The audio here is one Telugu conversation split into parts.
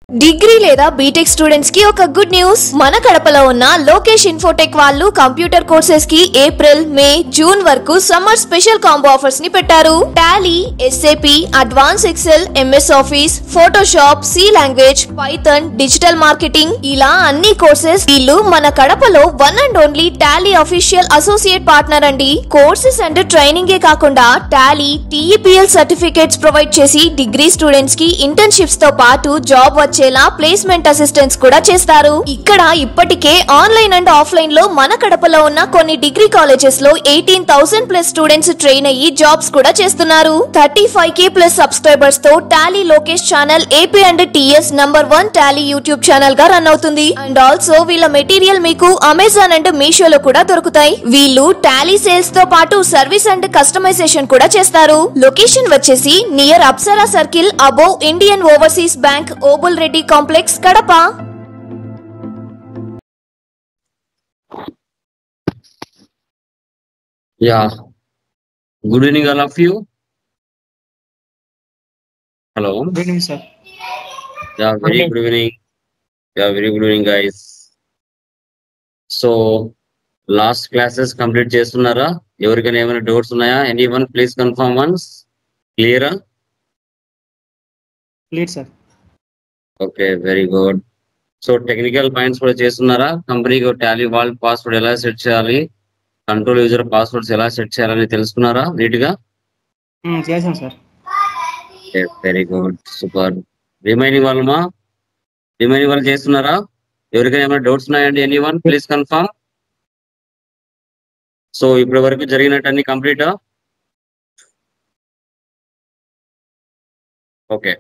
డిగ్రీ లేదా బీటెక్ స్టూడెంట్స్ కి ఒక గుడ్ న్యూస్. మన కడపలో ఉన్న లోకేష్ ఇన్ఫోటెక్ వాళ్ళు కంప్యూటర్ కోర్సెస్ కి ఏప్రిల్, మే, జూన్ వరకు సమ్మర్ స్పెషల్ కాంబో ఆఫర్స్ ని పెట్టారు. Tally, SAP, advance Excel, MS Office, Photoshop, C language, Python, digital marketing ఇలా అన్ని కోర్సెస్ వీళ్ళు మన కడపలో one and only Tally official associate partner అండి. కోర్సెస్ అండ్ ట్రైనింగ్ ఏ కాకుండా టాలీ, టీఈపీఎల్ సర్టిఫికేట్స్ ప్రొవైడ్ చేసి డిగ్రీ స్టూడెంట్స్ కి ఇంటర్న్షిప్స్ తో పాటు జాబ్ వచ్చేలా ప్లేస్మెంట్ అసిస్టెన్స్ కూడా చేస్తారు. ఇక్కడ ఇప్పటికే ఆన్లైన్ అండ్ ఆఫ్లైన్ లో మన కడపలో ఉన్న కొన్ని డిగ్రీ కాలేజెస్ లో 18,000+ స్టూడెంట్స్ ట్రైన్ అయ్యి జాబ్స్ కూడా చేస్తున్నారు. 35K+ సబ్స్క్రైబర్స్ తో Tally Lokesh channel AP and TS #1 Tally YouTube channel గా రన్ అవుతుంది. అండ్ ఆల్సో వీళ్ళ మెటీరియల్ మీకు అమెజాన్ అండ్ మీషోలో కూడా దొరుకుతాయి. వీళ్ళు టాలీ సేల్స్ తో పాటు సర్వీస్ అండ్ కస్టమైజేషన్ కూడా చేస్తారు. లొకేషన్ వచ్చేసి near Apsara circle above Indian overseas bank, Obul Reddy complex, Kadapa. Yeah, good evening, all of you. Hello. Good evening, sir. Yeah, very good evening. Yeah, very good evening, guys. So, last classes complete చేస్తున్నారా? ఎవరికైనా ఏమైనా డౌట్స్ ఉన్నాయా? Anyone please confirm once. Clear? Clear, sir. Okay, very good. So, technical points కూడా చేస్తున్నారా? కంపెనీకి టాలీ వాల్ట్ పాస్వర్డ్ ఎలా సెట్ చేయాలి, కంట్రోల్ యూజర్ పాస్వర్డ్స్ ఎలా సెట్ చేయాలని తెలుసుకున్నారా నీట్ గా? చేసాం sir. Very good, super. Remaining వాళ్ళు చేస్తున్నారా? ఎవరికైనా ఏమైనా డౌట్స్ ఉన్నాయండి? Anyone please confirm. సో ఇప్పటి వరకు జరిగినట్టు కంప్లీటా? ఓకే,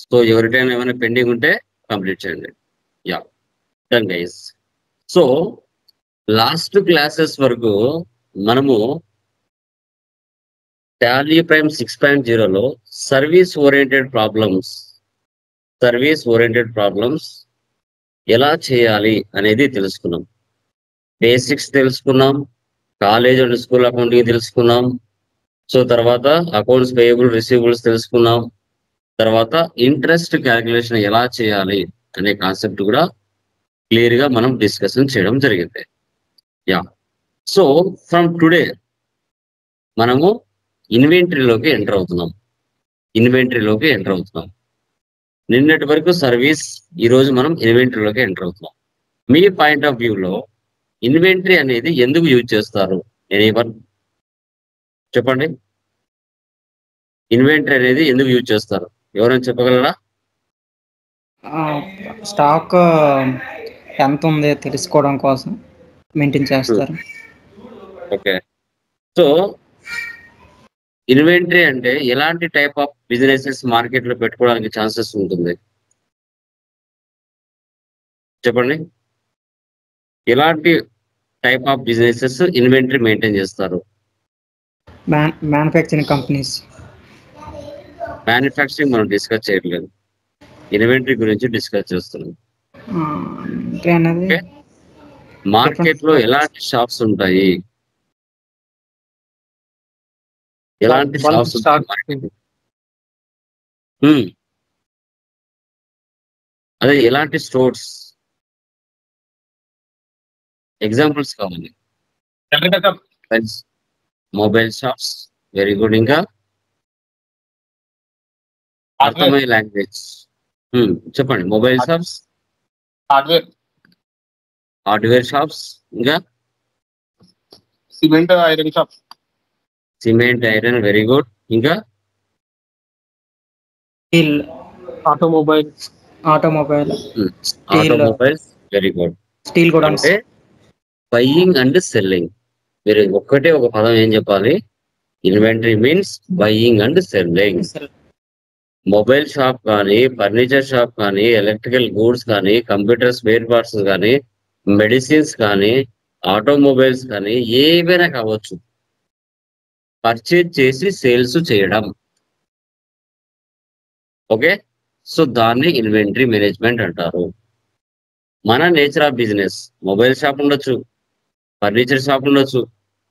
సో ఎవరికైనా ఏమైనా పెండింగ్ ఉంటే కంప్లీట్ చేయండి. Yeah, done guys. So last classes వరకు మనము టాలీ ప్రైమ్ 6.0లో సర్వీస్ ఓరియంటెడ్ ప్రాబ్లమ్స్ ఎలా చేయాలి అనేది తెలుసుకున్నాం. బేసిక్స్ తెలుసుకున్నాం, కాలేజ్ అండ్ స్కూల్ అకౌంటింగ్ తెలుసుకున్నాం. సో తర్వాత అకౌంట్స్ పేయబుల్, రిసీవబుల్స్ తెలుసుకున్నాం. తర్వాత ఇంట్రెస్ట్ క్యాలిక్యులేషన్ ఎలా చేయాలి అనే కాన్సెప్ట్ కూడా క్లియర్ గా మనం డిస్కషన్ చేయడం జరిగింది. యా, సో ఫ్రమ్ టుడే మనము ఇన్వెంటరీలోకి ఎంటర్ అవుతున్నాం. నిన్నటి వరకు సర్వీస్, ఈరోజు మనం ఇన్వెంటరీలోకి ఎంటర్ అవుతున్నాం. మీ పాయింట్ ఆఫ్ వ్యూలో ఇన్వెంటరీ అనేది ఎందుకు యూజ్ చేస్తారు? చెప్పండి, ఇన్వెంటరీ అనేది ఎందుకు యూజ్ చేస్తారు? ఎవరైనా చెప్పగలరా? స్టాక్ ఎంత ఉంది తెలుసుకోవడం కోసం మెయింటైన్ చేస్తారు. ఓకే, సో ఇన్వెంటరీ అంటే ఎలాంటి టైప్ ఆఫ్ బిజినెసెస్ మార్కెట్ లో పెట్టుకోవడానికి ఛాన్సెస్ ఉంటుంది? చెప్పండి, ఎలాంటి type of businesses inventory maintain చేస్తారు? Manufacturing companies. మ్యానుఫ్యాక్చరింగ్ మనం డిస్కస్ చేయట్లేదు, ఇన్వెంటరీ గురించి డిస్కస్ చేస్తున్నాం. మార్కెట్ లో ఎలాంటి షాప్స్ ఉంటాయి? ఎలాంటి షాప్స్ అదే ఎలాంటి స్టోర్స్? ఎగ్జాంపుల్స్ కావాలి. Mobile shops, very good. ఇంకా అర్థమయ్యే లాంగ్వేజ్ చెప్పండి. మొబైల్ షాప్స్, హార్డ్వేర్ షాప్స్, ఇంకా సిమెంట్ ఐరన్, వెరీ గుడ్. ఇంకా ఆటోమొబైల్స్, వెరీ గుడ్. స్టీల్ కూడా. అంటే బయ్యింగ్ అండ్ సెల్లింగ్. మీరు ఒక్కటే ఒక పదం ఏం చెప్పాలి? Inventory means buying and selling. Mobile shop కానీ, ఫర్నిచర్ షాప్ కానీ, ఎలక్ట్రికల్ గూడ్స్ కానీ, కంప్యూటర్ స్పేర్ పార్ట్స్ కానీ, మెడిసిన్స్ కానీ, ఆటోమొబైల్స్ కానీ ఏవైనా కావచ్చు, పర్చేజ్ చేసి సేల్స్ చేయడం. ఓకే, సో దాన్ని ఇన్వెంటరీ మేనేజ్మెంట్ అంటారు. మన nature of business, mobile shop ఉండొచ్చు, ఫర్నిచర్ షాప్ ఉండొచ్చు,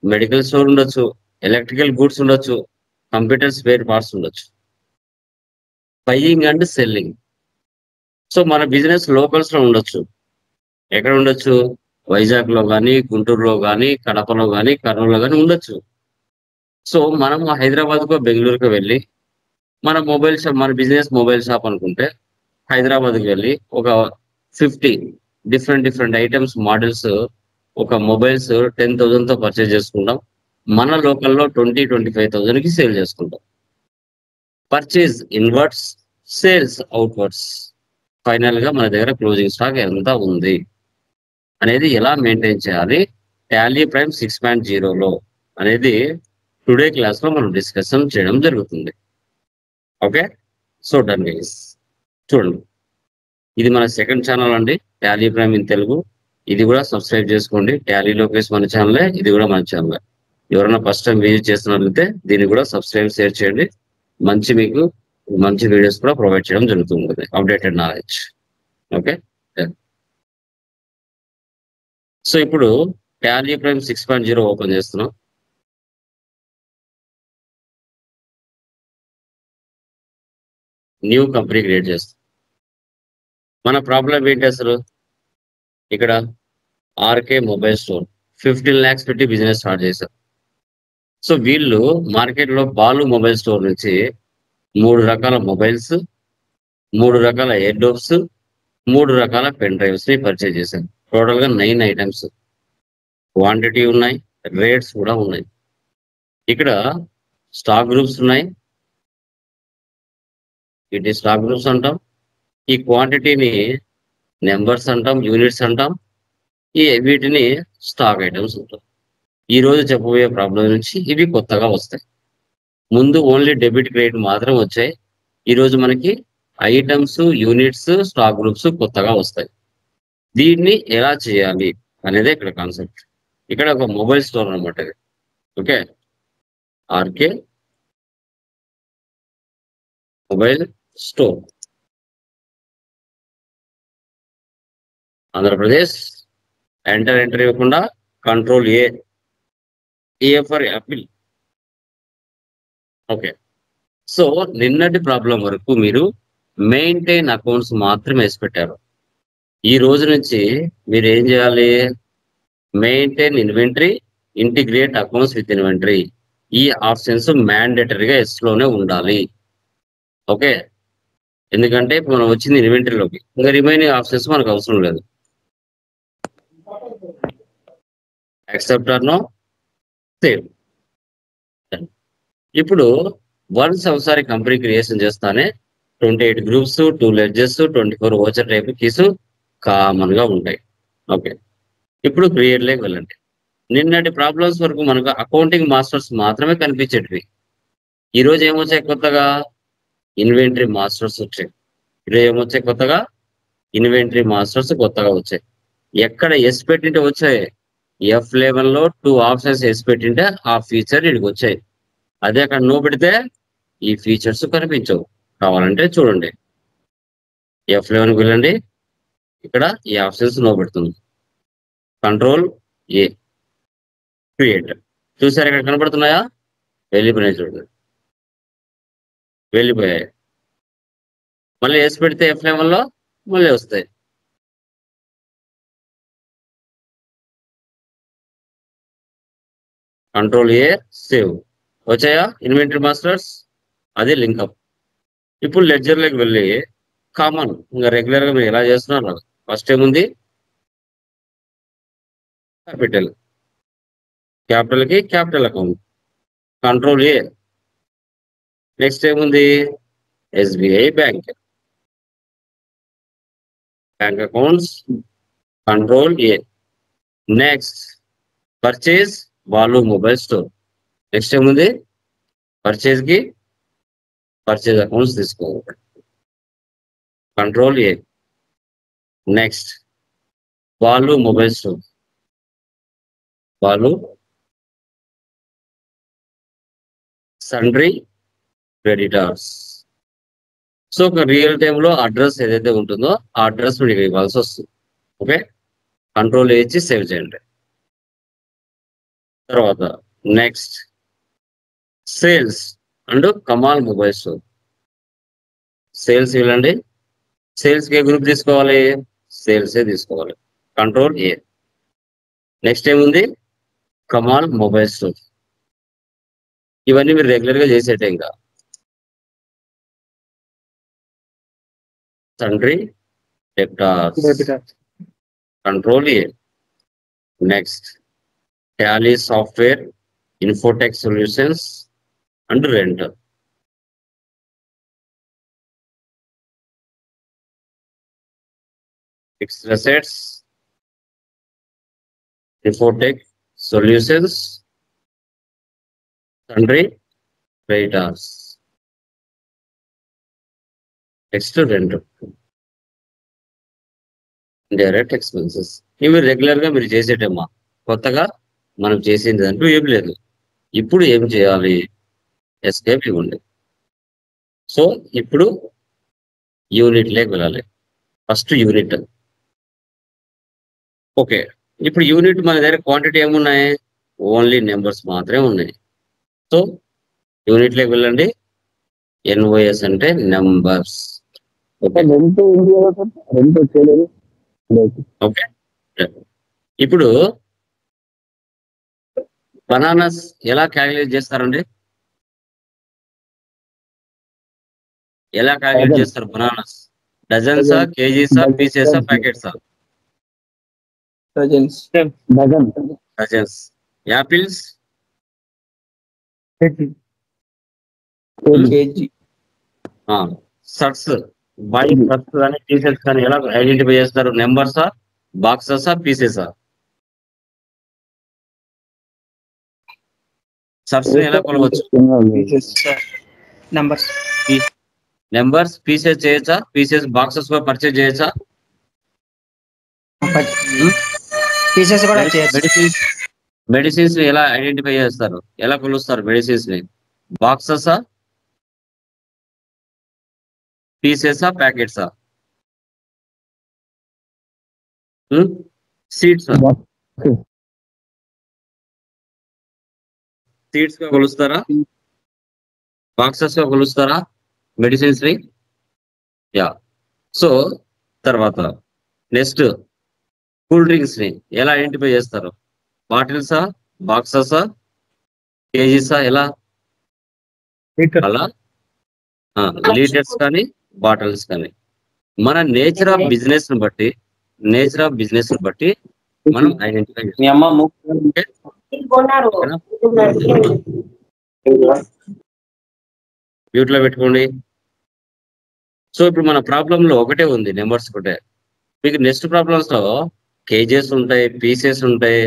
మెడికల్ స్టోర్ ఉండొచ్చు, ఎలక్ట్రికల్ గూడ్స్ ఉండొచ్చు, కంప్యూటర్ స్పేర్ పార్ట్స్ ఉండొచ్చు. బయ్యింగ్ అండ్ సెల్లింగ్ సో మన బిజినెస్ లోకల్స్ లో ఉండొచ్చు. ఎక్కడ ఉండొచ్చు? వైజాగ్ లో కానీ, గుంటూరులో కానీ, కడపలో కానీ, కర్నూలులో కానీ ఉండొచ్చు. సో మనం హైదరాబాద్కో బెంగళూరుకో వెళ్ళి మన మొబైల్ షాప్, మన బిజినెస్ మొబైల్ షాప్ అనుకుంటే హైదరాబాద్కి వెళ్ళి ఒక 50 డిఫరెంట్ ఐటమ్స్ మోడల్స్, ఒక మొబైల్స్ 10,000తో పర్చేజ్ చేసుకుంటాం. మన లోకల్లో 20-25,000కి సేల్ చేసుకుంటాం. Purchase inwards, sales outwards. Final గా మన దగ్గర క్లోజింగ్ స్టాక్ ఎంత ఉంది అనేది ఎలా మెయింటైన్ చేయాలి టాలీ ప్రైమ్ 6.0లో అనేది టుడే క్లాస్ లో మనం డిస్కషన్ చేయడం జరుగుతుంది. Okay, so done guys. చూడండి, ఇది మన సెకండ్ ఛానల్ అండి, టాలీ ప్రైమ్ ఇన్ తెలుగు. ఇది కూడా సబ్స్క్రైబ్ చేసుకోండి. టాలీ లోకేష్ మన ఛానలే, ఇది కూడా మన ఛానలే. ఎవరైనా ఫస్ట్ టైం విజిట్ చేస్తున్నట్లయితే దీన్ని కూడా సబ్స్క్రైబ్, షేర్ చేయండి. మీకు మంచి వీడియోస్ కూడా ప్రొవైడ్ చేయడం జరుగుతుంది, అప్డేటెడ్ నాలెడ్జ్. ఓకే, సో ఇప్పుడు టాలీ ప్రైమ్ 6.0 ఓపెన్ చేస్తున్నాం. న్యూ కంపెనీ క్రియేట్ చేస్తాం. మన ప్రాబ్లం ఏంటి అసలు? ఇక్కడ ఆర్కే మొబైల్ స్టోర్ 15 lakhs పెట్టి బిజినెస్ స్టార్ట్ చేశారు. సో వీళ్ళు మార్కెట్లో బాలు మొబైల్ స్టోర్ నుంచి 3 రకాల మొబైల్స్, 3 రకాల ఎయిర్ డోప్స్, 3 రకాల పెన్ డ్రైవ్స్ ని పర్చేజ్ చేశారు. టోటల్ గా 9 ఐటమ్స్. క్వాంటిటీ ఉన్నాయి, రేట్స్ కూడా ఉన్నాయి. ఇక్కడ స్టాక్ గ్రూప్స్ ఉన్నాయి, వీటి స్టాక్ గ్రూప్స్ అంటాం. ఈ క్వాంటిటీని నెంబర్స్ అంటాం, యూనిట్స్ అంటాం. వీటిని స్టాక్ ఐటమ్స్ అంటాం. ఈ రోజు చెప్పబోయే ప్రాబ్లం నుంచి ఇవి కొత్తగా వస్తాయి. ముందు ఓన్లీ డెబిట్ క్రెడిట్ మాత్రం వచ్చాయి. ఈ రోజు మనకి ఐటమ్స్, యూనిట్స్, స్టాక్ గ్రూప్స్ కొత్తగా వస్తాయి. దీన్ని ఎలా చేయాలి అనేది ఇక్కడ కాన్సెప్ట్. ఇక్కడ ఒక మొబైల్ స్టోర్ అనమాట ఇది. Okay, RK mobile store, Andhra Pradesh. Enter ఇవ్వకుండా control A for apple. Okay, so నిన్నటి ప్రాబ్లం వరకు మీరు మెయింటైన్ అకౌంట్స్ మాత్రమే వేసి పెట్టారు. ఈ రోజు నుంచి మీరు ఏం చేయాలి? Maintain inventory, integrate accounts with inventory. ఈ ఆప్షన్స్ మ్యాండేటరీగా లోనే ఉండాలి. ఓకే, ఎందుకంటే ఇప్పుడు మనం వచ్చింది ఇన్వెంటరీలోకి, ఇంకా రిమైనింగ్ ఆప్షన్స్ మనకు అవసరం లేదు. Accept or no, save. ఇప్పుడు వన్స్ ఒకసారి కంపెనీ క్రియేషన్ చేస్తానే 28 groups, 2 ledgers, 24 voucher type keys common గా ఉంటాయి. ఓకే, ఇప్పుడు క్రియేట్ లేకి వెళ్ళండి. నిన్నటి ప్రాబ్లమ్స్ వరకు మనకు అకౌంటింగ్ మాస్టర్స్ మాత్రమే కనిపించేటివి. ఈ రోజు ఏమొచ్చాయి కొత్తగా? ఇన్వెంటరీ మాస్టర్స్ వచ్చాయి. ఈరోజు ఏమొచ్చాయి కొత్తగా? ఇన్వెంటరీ మాస్టర్స్ కొత్తగా వచ్చాయి. ఎక్కడ ఎస్ పెట్టింటే వచ్చాయి? F11 లో 2 ఆప్షన్స్ ఎస్ పెట్టింటే ఆ ఫీచర్ ఇక్కడికి వచ్చాయి. అదే అక్కడ నో పెడితే ఈ ఫీచర్స్ కనిపించవు. కావాలంటే చూడండి, F11కి వెళ్ళండి, ఇక్కడ ఈ ఆప్షన్స్ నో పెడుతుంది. Control A, create. చూసారు ఇక్కడ కనబడుతున్నాయా? వెళ్ళిపోయినాయి, చూడండి వెళ్ళిపోయాయి. మళ్ళీ ఎస్ పెడితే F11 లో మళ్ళీ వస్తాయి. Control A, save. వచ్చాయా ఇన్వెంటరీ మాస్టర్స్? అది లింకప్. ఇప్పుడు లెడ్జర్లోకి వెళ్ళి కామన్, ఇంకా రెగ్యులర్ గా మీరు ఎలా చేస్తున్నారు. ఫస్ట్ ఏముంది? క్యాపిటల్, క్యాపిటల్ కి capital account, control A. Next ఏముంది? SBI bank, bank accounts, control A. Next purchase Balu mobile store. Next ఏముంది? పర్చేజ్ కి పర్చేజ్ అకౌంట్స్ తీసుకోవాలి, control A. Next Balu mobile store, Balu sundry creditors. So ఒక రియల్ టైంలో అడ్రస్ ఏదైతే ఉంటుందో ఆ అడ్రస్ మీకు ఇవ్వాల్సి వస్తుంది. ఓకే, కంట్రోల్ ఏ ఇచ్చి సేవ్ చేయండి. తర్వాత next sales and Kamal mobile store. Sales వెళ్ళండి, సేల్స్ ఏ గ్రూప్ తీసుకోవాలి? సేల్సే తీసుకోవాలి. Control A. నెక్స్ట్ ఏముంది? Kamal mobile store. ఇవన్నీ మీరు రెగ్యులర్ గా చేసేటే. ఇంకా sundry debtors, control A. Next Tally software, Infotech solutions and rent. Fixed assets, Infotech solutions, sundry creditors. Next rent, direct expenses. ఇవి రెగ్యులర్ గా మీరు చేసేటమ్మా. కొత్తగా మనం చేసింది అంటూ ఏం లేదు. ఇప్పుడు ఏం చేయాలి? ఎస్కేప్ ఇవ్వండి. సో ఇప్పుడు యూనిట్ లేక వెళ్ళాలి. First unit. ఓకే, ఇప్పుడు యూనిట్ మన దగ్గర క్వాంటిటీ ఏమున్నాయి? ఓన్లీ నెంబర్స్ మాత్రమే ఉన్నాయి. సో యూనిట్ లేక వెళ్ళండి. ఎన్ఓఎస్ అంటే నెంబర్స్. Okay okay. ఇప్పుడు బనానాస్ ఎలా క్యాలిక్యులేట్ చేస్తారండి? ఎలా క్యాలిక్యులేట్ చేస్తారు బనానాస్? డజన్సా, కేజీసా, పీసెసా, ప్యాకెట్సా? Dozens. Apples shirts, buy shirts కానీ టీషర్ట్స్ కానీ ఎలా ఐడెంటిఫై చేస్తారు? నెంబర్సా, బాక్సెసా, పీసెసా? షర్ట్స్ ఎలా కొలవచ్చు? నెంబర్స్. నెంబర్స్. పీసెస్ చేయొచ్చా? పీసెస్ బాక్సెస్ లో పర్చేజ్ చేయొచ్చా? పీసెస్ కూడా చేయొచ్చు. మెడిసిన్స్ ఎలా ఐడెంటిఫై చేస్తారు? ఎలా కొలుస్తారు మెడిసిన్స్ ని? బాక్సెసా, పీసెసా, ప్యాకెట్సా? సీడ్స్ సీడ్స్ గా కొలుస్తారా? బాక్సెస్ గా కొలుస్తారా మెడిసిన్స్ ని? యా. సో తర్వాత నెక్స్ట్ కూల్ డ్రింక్స్ ని ఎలా ఐడెంటిఫై చేస్తారు? బాటిల్సా, బాక్సెసా, కేజీసా? ఎలా? అలా లీటర్స్ కానీ బాటిల్స్ కానీ. మన నేచర్ ఆఫ్ బిజినెస్ ని బట్టి మనం ఐడెంటిఫై చేస్తాం. మ్యూట్ లో పెట్టుకోండి. సో ఇప్పుడు మన ప్రాబ్లం లో ఒకటే ఉంది, నెంబర్స్ ఒకటే. మీకు నెక్స్ట్ ప్రాబ్లమ్స్ లో కేజెస్ ఉంటాయి, పీసెస్ ఉంటాయి,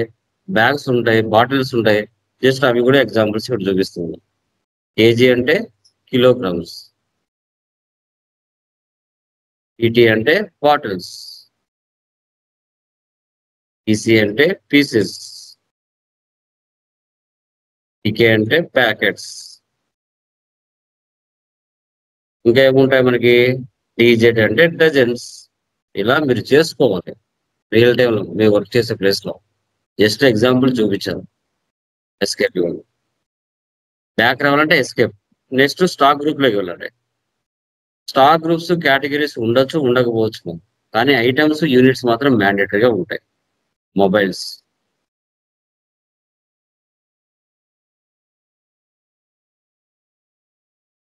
బ్యాగ్స్ ఉంటాయి, బాటిల్స్ ఉంటాయి. జస్ట్ అవి కూడా ఎగ్జాంపుల్స్ ఇక్కడ చూపిస్తుంది. కేజీ అంటే కిలోగ్రామ్స్, ఈటీ అంటే బాటిల్స్, పీసీ అంటే పీసెస్, ఈకే అంటే ప్యాకెట్స్. ఇంకా ఏముంటాయి మనకి? డీజెడ్ అంటే డజన్స్. ఇలా మీరు చేసుకోవాలి రియల్ టైంలో మీరు వర్క్ చేసే ప్లేస్ లో. జస్ట్ ఎగ్జాంపుల్ చూపించాను. ఎస్కేప్ ఇవ్వండి. బ్యాక్ రావాలంటే ఎస్కేప్. నెక్స్ట్ స్టాక్ గ్రూప్ లోకి వెళ్ళండి. స్టాక్ గ్రూప్స్ కేటగిరీస్ ఉండొచ్చు, ఉండకపోవచ్చు, కానీ ఐటమ్స్, యూనిట్స్ మాత్రం మ్యాండేటరీగా ఉంటాయి. Mobiles,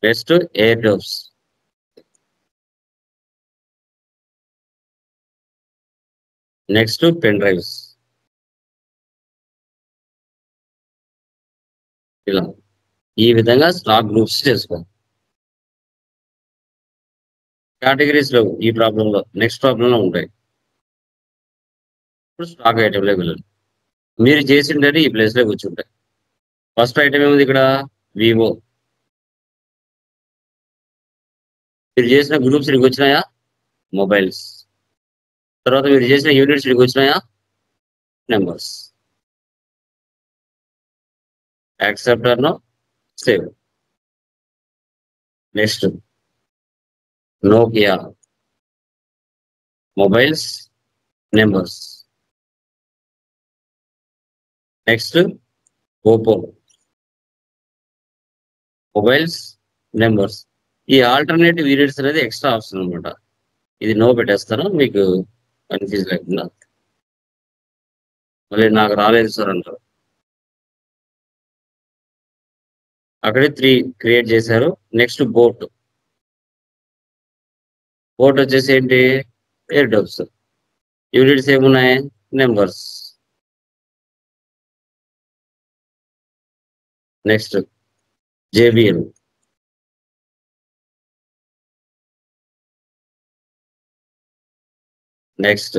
next air drops, next pen drives. ఇలా ఈ విధంగా స్టాక్ గ్రూప్స్ చేసుకోండి. కేటగిరీస్ లో ఈ ప్రాబ్లంలో, నెక్స్ట్ ప్రాబ్లంలో ఉంటాయి. ఇప్పుడు స్టాక్ ఐటెంలోకి వెళ్ళండి. మీరు చేసిండేది ఈ ప్లేస్ లో కూర్చుంటాయి. ఫస్ట్ ఐటమ్ ఏముంది ఇక్కడ? వివో. మీరు చేసిన గ్రూప్స్ నీకు వచ్చినాయా? మొబైల్స్. తర్వాత మీరు చేసిన యూనిట్స్ నీకు వచ్చినాయా? Numbers. Accept or no? Save. Next Nokia, mobiles, numbers. Next Oppo, mobiles, numbers. ఈ ఆల్టర్నేటివ్ యూనిట్స్ అనేది ఎక్స్ట్రా ఆప్షన్ అనమాట. ఇది నో పెట్టేస్తాను మీకు కన్ఫ్యూజ్ లేకుండా. మళ్ళీ నాకు రాలేదు సార్ అంటారు. అక్కడే 3 క్రియేట్ చేశారు. నెక్స్ట్ బోట్ వచ్చేసి ఏంటి, ఎయిర్ డబ్స్. యూనిట్స్ ఏమున్నాయి, numbers. Next JBL. Next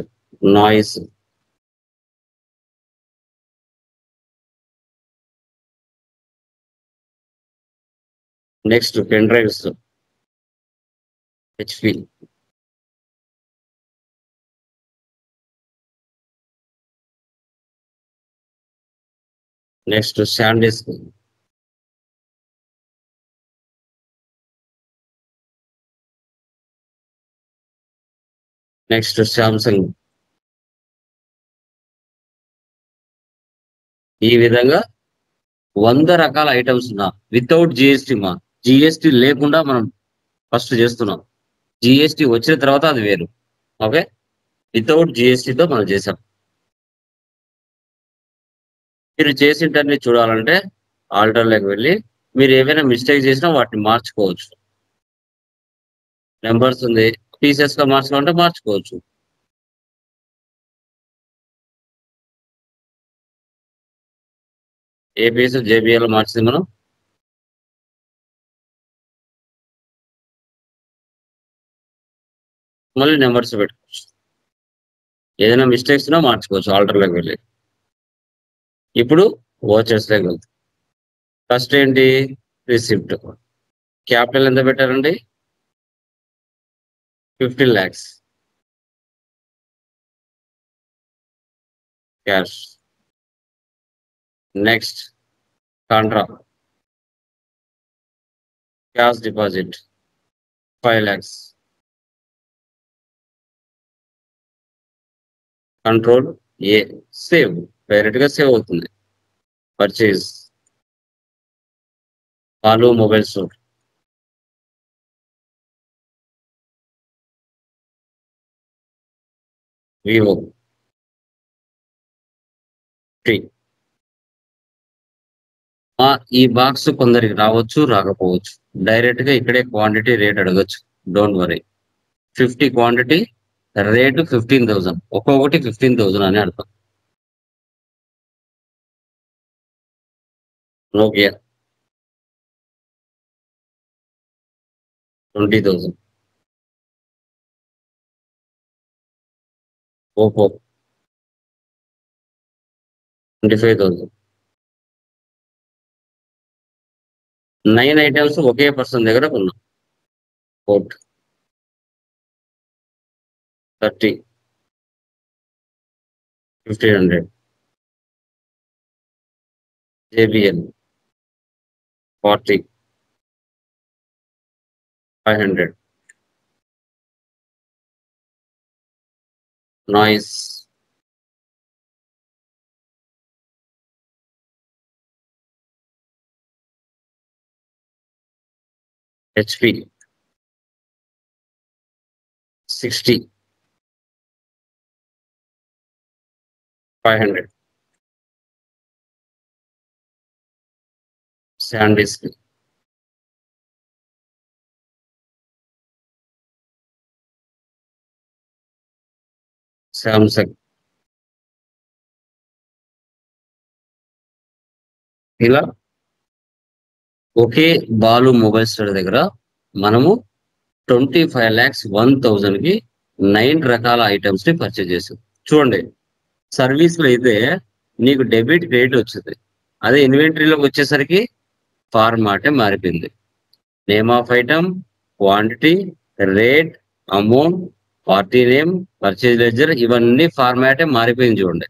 noise. Next pen drives HP. Next SanDisk. Next Samsung. ఈ విధంగా 100 రకాల ఐటమ్స్ ఉన్నా వితౌట్ GST. GST లేకుండా మనం ఫస్ట్ చేస్తున్నాం. GST వచ్చిన తర్వాత అది వేరు. ఓకే, వితౌట్ GSTతో మనం చేసాం. మీరు చేసింటన్ని చూడాలంటే ఆల్టర్లోకి వెళ్ళి మీరు ఏమైనా మిస్టేక్ చేసినా వాటిని మార్చుకోవచ్చు. నెంబర్స్ ఉంది, పీసెస్ గా మార్చుకోవాలంటే మార్చుకోవచ్చు. ఏ పీస్ JBL మార్చింది మనం. మళ్ళీ నెంబర్స్ పెట్టుకోవచ్చు. ఏదైనా మిస్టేక్స్ ఉన్నా మార్చుకోవచ్చు ఆల్టర్లోకి వెళ్ళి. ఇప్పుడు వాచెస్ లోకి వెళ్తాం. ఫస్ట్ ఏంటి, రిసిప్ట్. క్యాపిటల్ ఎంత పెట్టారండి, 15 lakhs cash. Next contra, cash deposit 5 lakhs. Control A, save. Direct గా సేవ్ అవుతుంది. Purchase Balu mobile store. Vivo free. ఈ బాక్స్ కొందరికి రావచ్చు, రాకపోవచ్చు. డైరెక్ట్ గా ఇక్కడే క్వాంటిటీ రేట్ అడగచ్చు. Don't worry. 50 quantity, rate 15,000. ఒక్కొక్కటి 15,000 అని అర్థం. నోకియా 20,000. ఓపో 25,000. 9 ఐటమ్స్ ఒకే పర్సన్ దగ్గర ఉన్నాం. కోట్ 30, 1,500. JBL 40, 500. నాయిస్ 60, 500. SanDisk Samsung. ఇలా ఒకే బాలు మొబైల్ స్టోర్ దగ్గర మనము 25,01,000 కి 9 రకాల ఐటమ్స్ ని పర్చేజ్ చేసాం. చూడండి, సర్వీస్ లో అయితే నీకు డెబిట్ క్రెడిట్ వచ్చింది. అదే ఇన్వెంటరీలోకి వచ్చేసరికి ఫార్మాటే మారిపోయింది. Name of item, quantity, rate, amount, party name, purchase ledger, ఇవన్నీ ఫార్మాటే మారిపోయింది. చూడండి,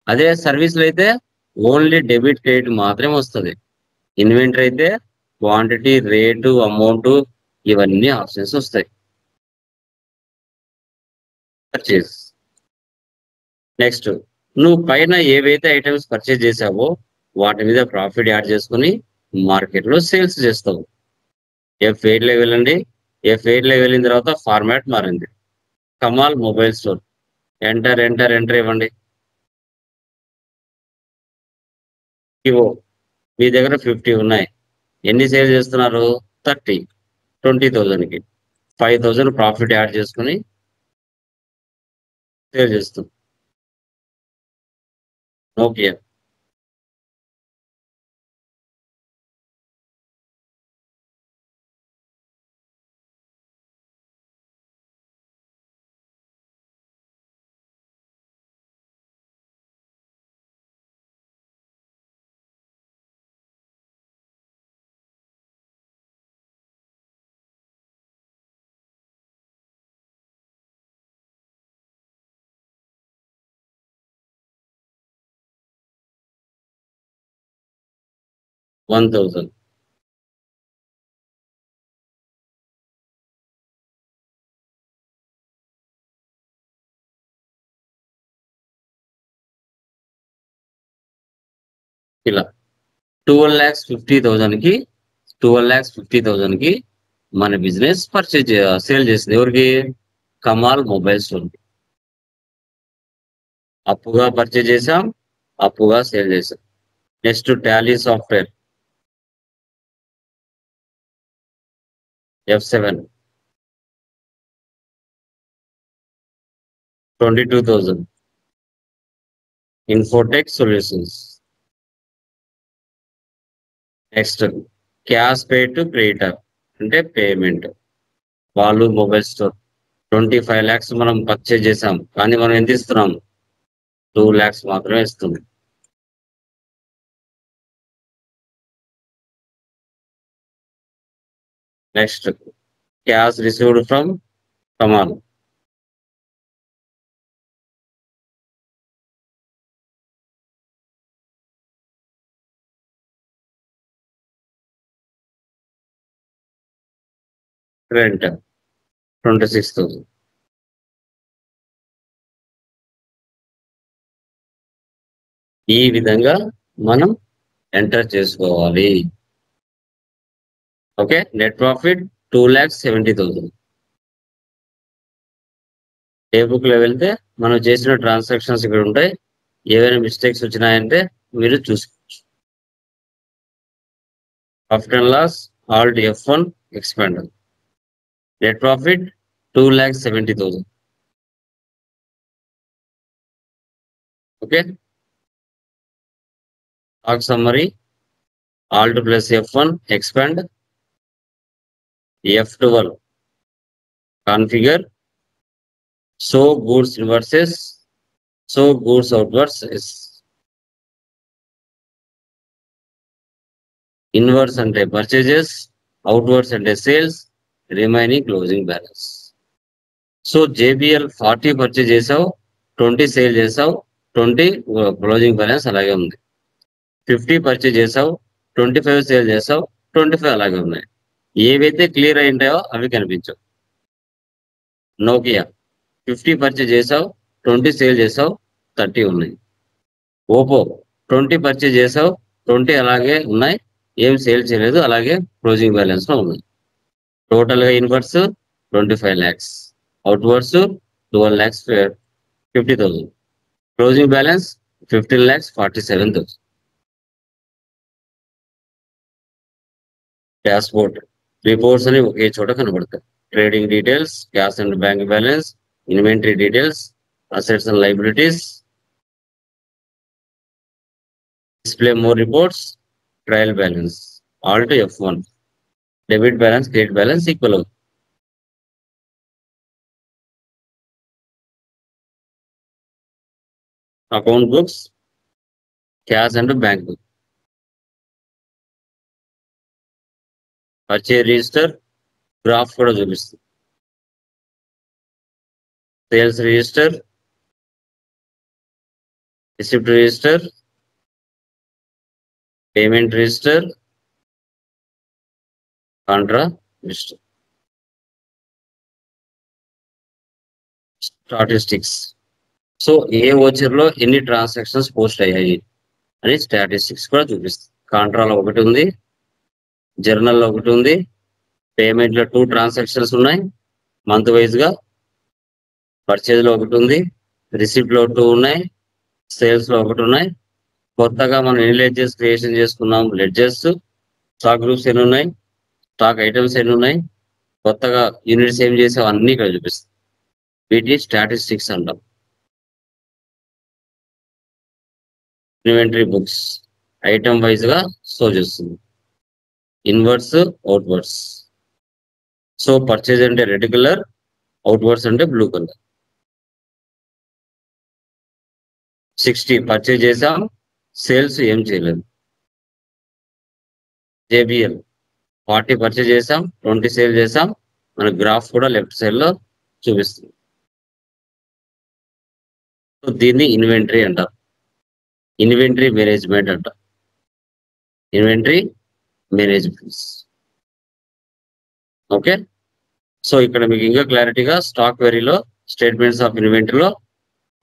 అదే సర్వీస్ లో అయితే ఓన్లీ డెబిట్ క్రెడిట్ మాత్రమే వస్తుంది. ఇన్వెంటరీ అయితే క్వాంటిటీ, రేటు, అమౌంట్, ఇవన్నీ ఆప్షన్స్ వస్తాయి. పర్చేజ్. నెక్స్ట్, నువ్వు పైన ఏవైతే ఐటమ్స్ పర్చేజ్ చేసావో వాటి మీద ప్రాఫిట్ యాడ్ చేసుకుని మార్కెట్ లో సేల్స్ చేస్తావు. F8 లో వెళ్ళండి. F8 లో వెళ్ళిన తర్వాత ఫార్మాట్ మారింది. Kamal mobile store. Enter enter enter ఇవ్వండి. ఇవో మీ దగ్గర 50 ఉన్నాయి. ఎన్ని సేల్ చేస్తున్నారు? 30. 20,000కి 5,000 ప్రాఫిట్ యాడ్ చేసుకుని సేల్ చేస్తాం. నోకియా $1,000. ఇలా 12,50,000కి 12,50,000కి మన బిజినెస్ సేల్ చేసింది. ఎవరికి? Kamal mobile store. అప్పుగా పర్చేజ్ చేసాం, అప్పుగా సేల్ చేసాం. Next Tally software F7 22,000. Infotech solutions. Next cash pay to creditor అంటే పేమెంట్. వాళ్ళు మొబైల్ స్టోర్ 25 lakhs మనం పర్చేజ్ చేసాం, కానీ మనం ఎంత ఇస్తున్నాం? 2 lakhs మాత్రమే ఇస్తుంది. Next cash received from Kamal. Rent 26,000. ఈ విధంగా మనం ఎంటర్ చేసుకోవాలి. Okay, net profit 2,70,000. ఏ బుక్ లో వెళ్తే మనం చేసిన ట్రాన్సాక్షన్స్ ఇక్కడ ఉంటాయి. ఏవైనా మిస్టేక్స్ వచ్చినాయంటే మీరు చూసుకోవచ్చు. Profit and loss alt F1 expand. Net profit 2,70,000. Okay, stock summary alt plus F1 expand. F12 configure. So goods inwards, so goods outwards. Inwards అంటే పర్చేజెస్, అవుట్వర్డ్స్ అంటే sales, remaining closing balance. So JBL 40 purchase చేసావు, 20 సేల్ చేసావు, 20 క్లోజింగ్ బ్యాలెన్స్ అలాగే ఉంది. 50 పర్చేజ్ చేసావు, 25 సేల్ చేసావు, 25 అలాగే ఉన్నాయి. ఏవైతే క్లియర్ అయి ఉంటాయో అవి కనిపించవు. నోకియా 50 పర్చేజ్ చేసావు, 20 సేల్ చేసావు, 30 ఉన్నాయి. ఓపో 20 పర్చేజ్ చేసావు, 20 అలాగే ఉన్నాయి, ఏం సేల్ చేయలేదు, అలాగే క్లోజింగ్ బ్యాలెన్స్ లో ఉన్నాయి. టోటల్ గా inwards 25 lakhs, outwards 12 lakhs 50,000, closing balance 15,47,000. Dashboard reports అని ఒకే చోట కనబడతాయి. Trading details, cash and bank balance, inventory details, assets and liabilities. Display more reports, trial balance alt F1. Debit balance, credit balance equal అవుతుంది. Account books, cash and bank book. Purchase register graph కూడా చూపిస్తుంది. Sales register, receipt register, payment register, contra register. Statistics. So ఏ ఓచర్ లో ఎన్ని ట్రాన్సాక్షన్స్ పోస్ట్ అయ్యాయి అని స్టాటిస్టిక్స్ కూడా చూపిస్తుంది. కాంట్రాలో ఒకటి ఉంది, జర్నల్లో ఒకటి ఉంది, పేమెంట్ లో 2 ట్రాన్సాక్షన్స్ ఉన్నాయి మంత్ వైజ్ గా. పర్చేజ్ లో ఒకటి ఉంది, రిసిప్ట్ లో 2 ఉన్నాయి, సేల్స్ లో ఒకటి ఉన్నాయి. కొత్తగా మనం ఎన్ని లెడ్జెస్ క్రియేషన్ చేసుకున్నాం, లెడ్జెస్, స్టాక్ గ్రూప్స్ ఎన్ని ఉన్నాయి, స్టాక్ ఐటమ్స్ ఎన్ని ఉన్నాయి, కొత్తగా యూనిట్స్ ఏం చేసాం అన్ని ఇక్కడ చూపిస్తాం. వీటి స్టాటిస్టిక్స్ అంటాం. ఇన్వెంటరీ బుక్స్ ఐటమ్ వైజ్ గా షో చేస్తుంది, ఇన్వర్డ్స్ అవుట్వర్డ్స్. సో పర్చేజ్ అంటే రెడ్ కలర్, అవుట్వర్డ్స్ అంటే బ్లూ కలర్. 60 పర్చేజ్ చేసాం, సేల్స్ ఏం చేయలేదు. జేబిఎల్ 40 పర్చేజ్ చేసాం, 20 సేల్ చేసాం. మన గ్రాఫ్ కూడా లెఫ్ట్ సైడ్ లో చూపిస్తుంది. సో దీన్ని ఇన్వెంటరీ అంటారు, ఇన్వెంటరీ మేనేజ్మెంట్ అంటారు, ఇన్వెంటరీ మేనేజ్మెంట్స్. ఓకే, సో ఇక్కడ మీకు ఇంకా క్లారిటీగా స్టాక్ వెరీలో స్టేట్మెంట్స్ ఆఫ్ ఇన్వెంటరీలో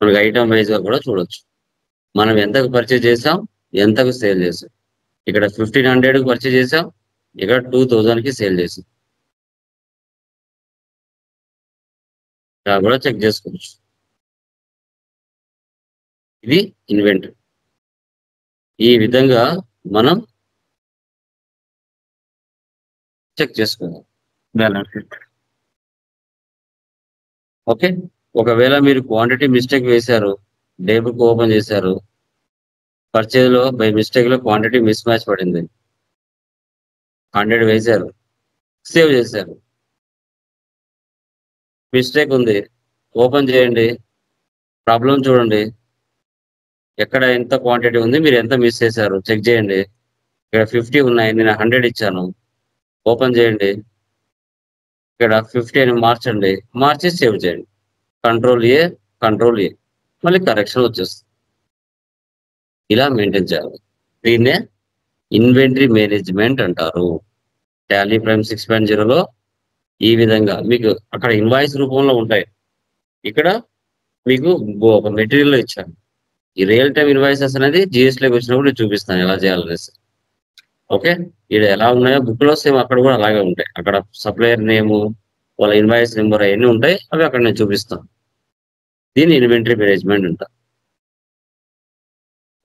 మనకి ఐటమ్ వైజ్ గా కూడా చూడొచ్చు. మనం ఎంతకు పర్చేజ్ చేసాం, ఎంతకు సేల్ చేసాం. ఇక్కడ 1500కి పర్చేజ్ చేసాం, ఇక్కడ 2000కి సేల్ చేసాం. ఇలా కూడా చెక్ చేసుకోవచ్చు. ఇది ఇన్వెంటరీ. ఈ విధంగా మనం చెక్ చేసుకోవాలి బ్యాలెన్స్ షీట్. ఓకే, ఒకవేళ మీరు క్వాంటిటీ మిస్టేక్ వేశారు, డే బుక్ ఓపెన్ చేశారు, పర్చేజ్ లో బై మిస్టేక్ లో క్వాంటిటీ మిస్ మ్యాచ్ పడింది, 100 వేశారు, సేవ్ చేశారు, మిస్టేక్ ఉంది, ఓపెన్ చేయండి, ప్రాబ్లం చూడండి, ఎక్కడ ఎంత క్వాంటిటీ ఉంది, మీరు ఎంత మిస్ చేశారు చెక్ చేయండి. ఇక్కడ 50 ఉన్నాయి, నేను 100 ఇచ్చాను, ఓపెన్ చేయండి, ఇక్కడ 50 అని మార్చండి, మార్చి సేవ్ చేయండి. కంట్రోల్ ఏ మళ్ళీ కరెక్షన్ వచ్చేస్తుంది. ఇలా మెయింటైన్ చేయాలి. దీన్నే ఇన్వెంటరీ మేనేజ్మెంట్ అంటారు. టాలీ ప్రైమ్ 6.0లో ఈ విధంగా మీకు అక్కడ ఇన్వాయిస్ రూపంలో ఉంటాయి, ఇక్కడ మీకు ఒక మెటీరియల్ ఇచ్చాను. ఈ రియల్ టైమ్ ఇన్వాయిసెస్ అనేది జిఎస్టీలోకి వచ్చినప్పుడు నేను చూపిస్తాను ఎలా చేయాలనేసి. ఓకే, ఇక్కడ ఎలా ఉన్నాయో బుక్ లో సేమ్ అక్కడ కూడా అలాగే ఉంటాయి. అక్కడ సప్లయర్ నేము, వాళ్ళ ఇన్వాయిస్ నెంబర్ అవన్నీ ఉంటాయి, అవి అక్కడ నేను చూపిస్తాను. దీన్ని ఇన్వెంటరీ మేనేజ్మెంట్ అంటారు.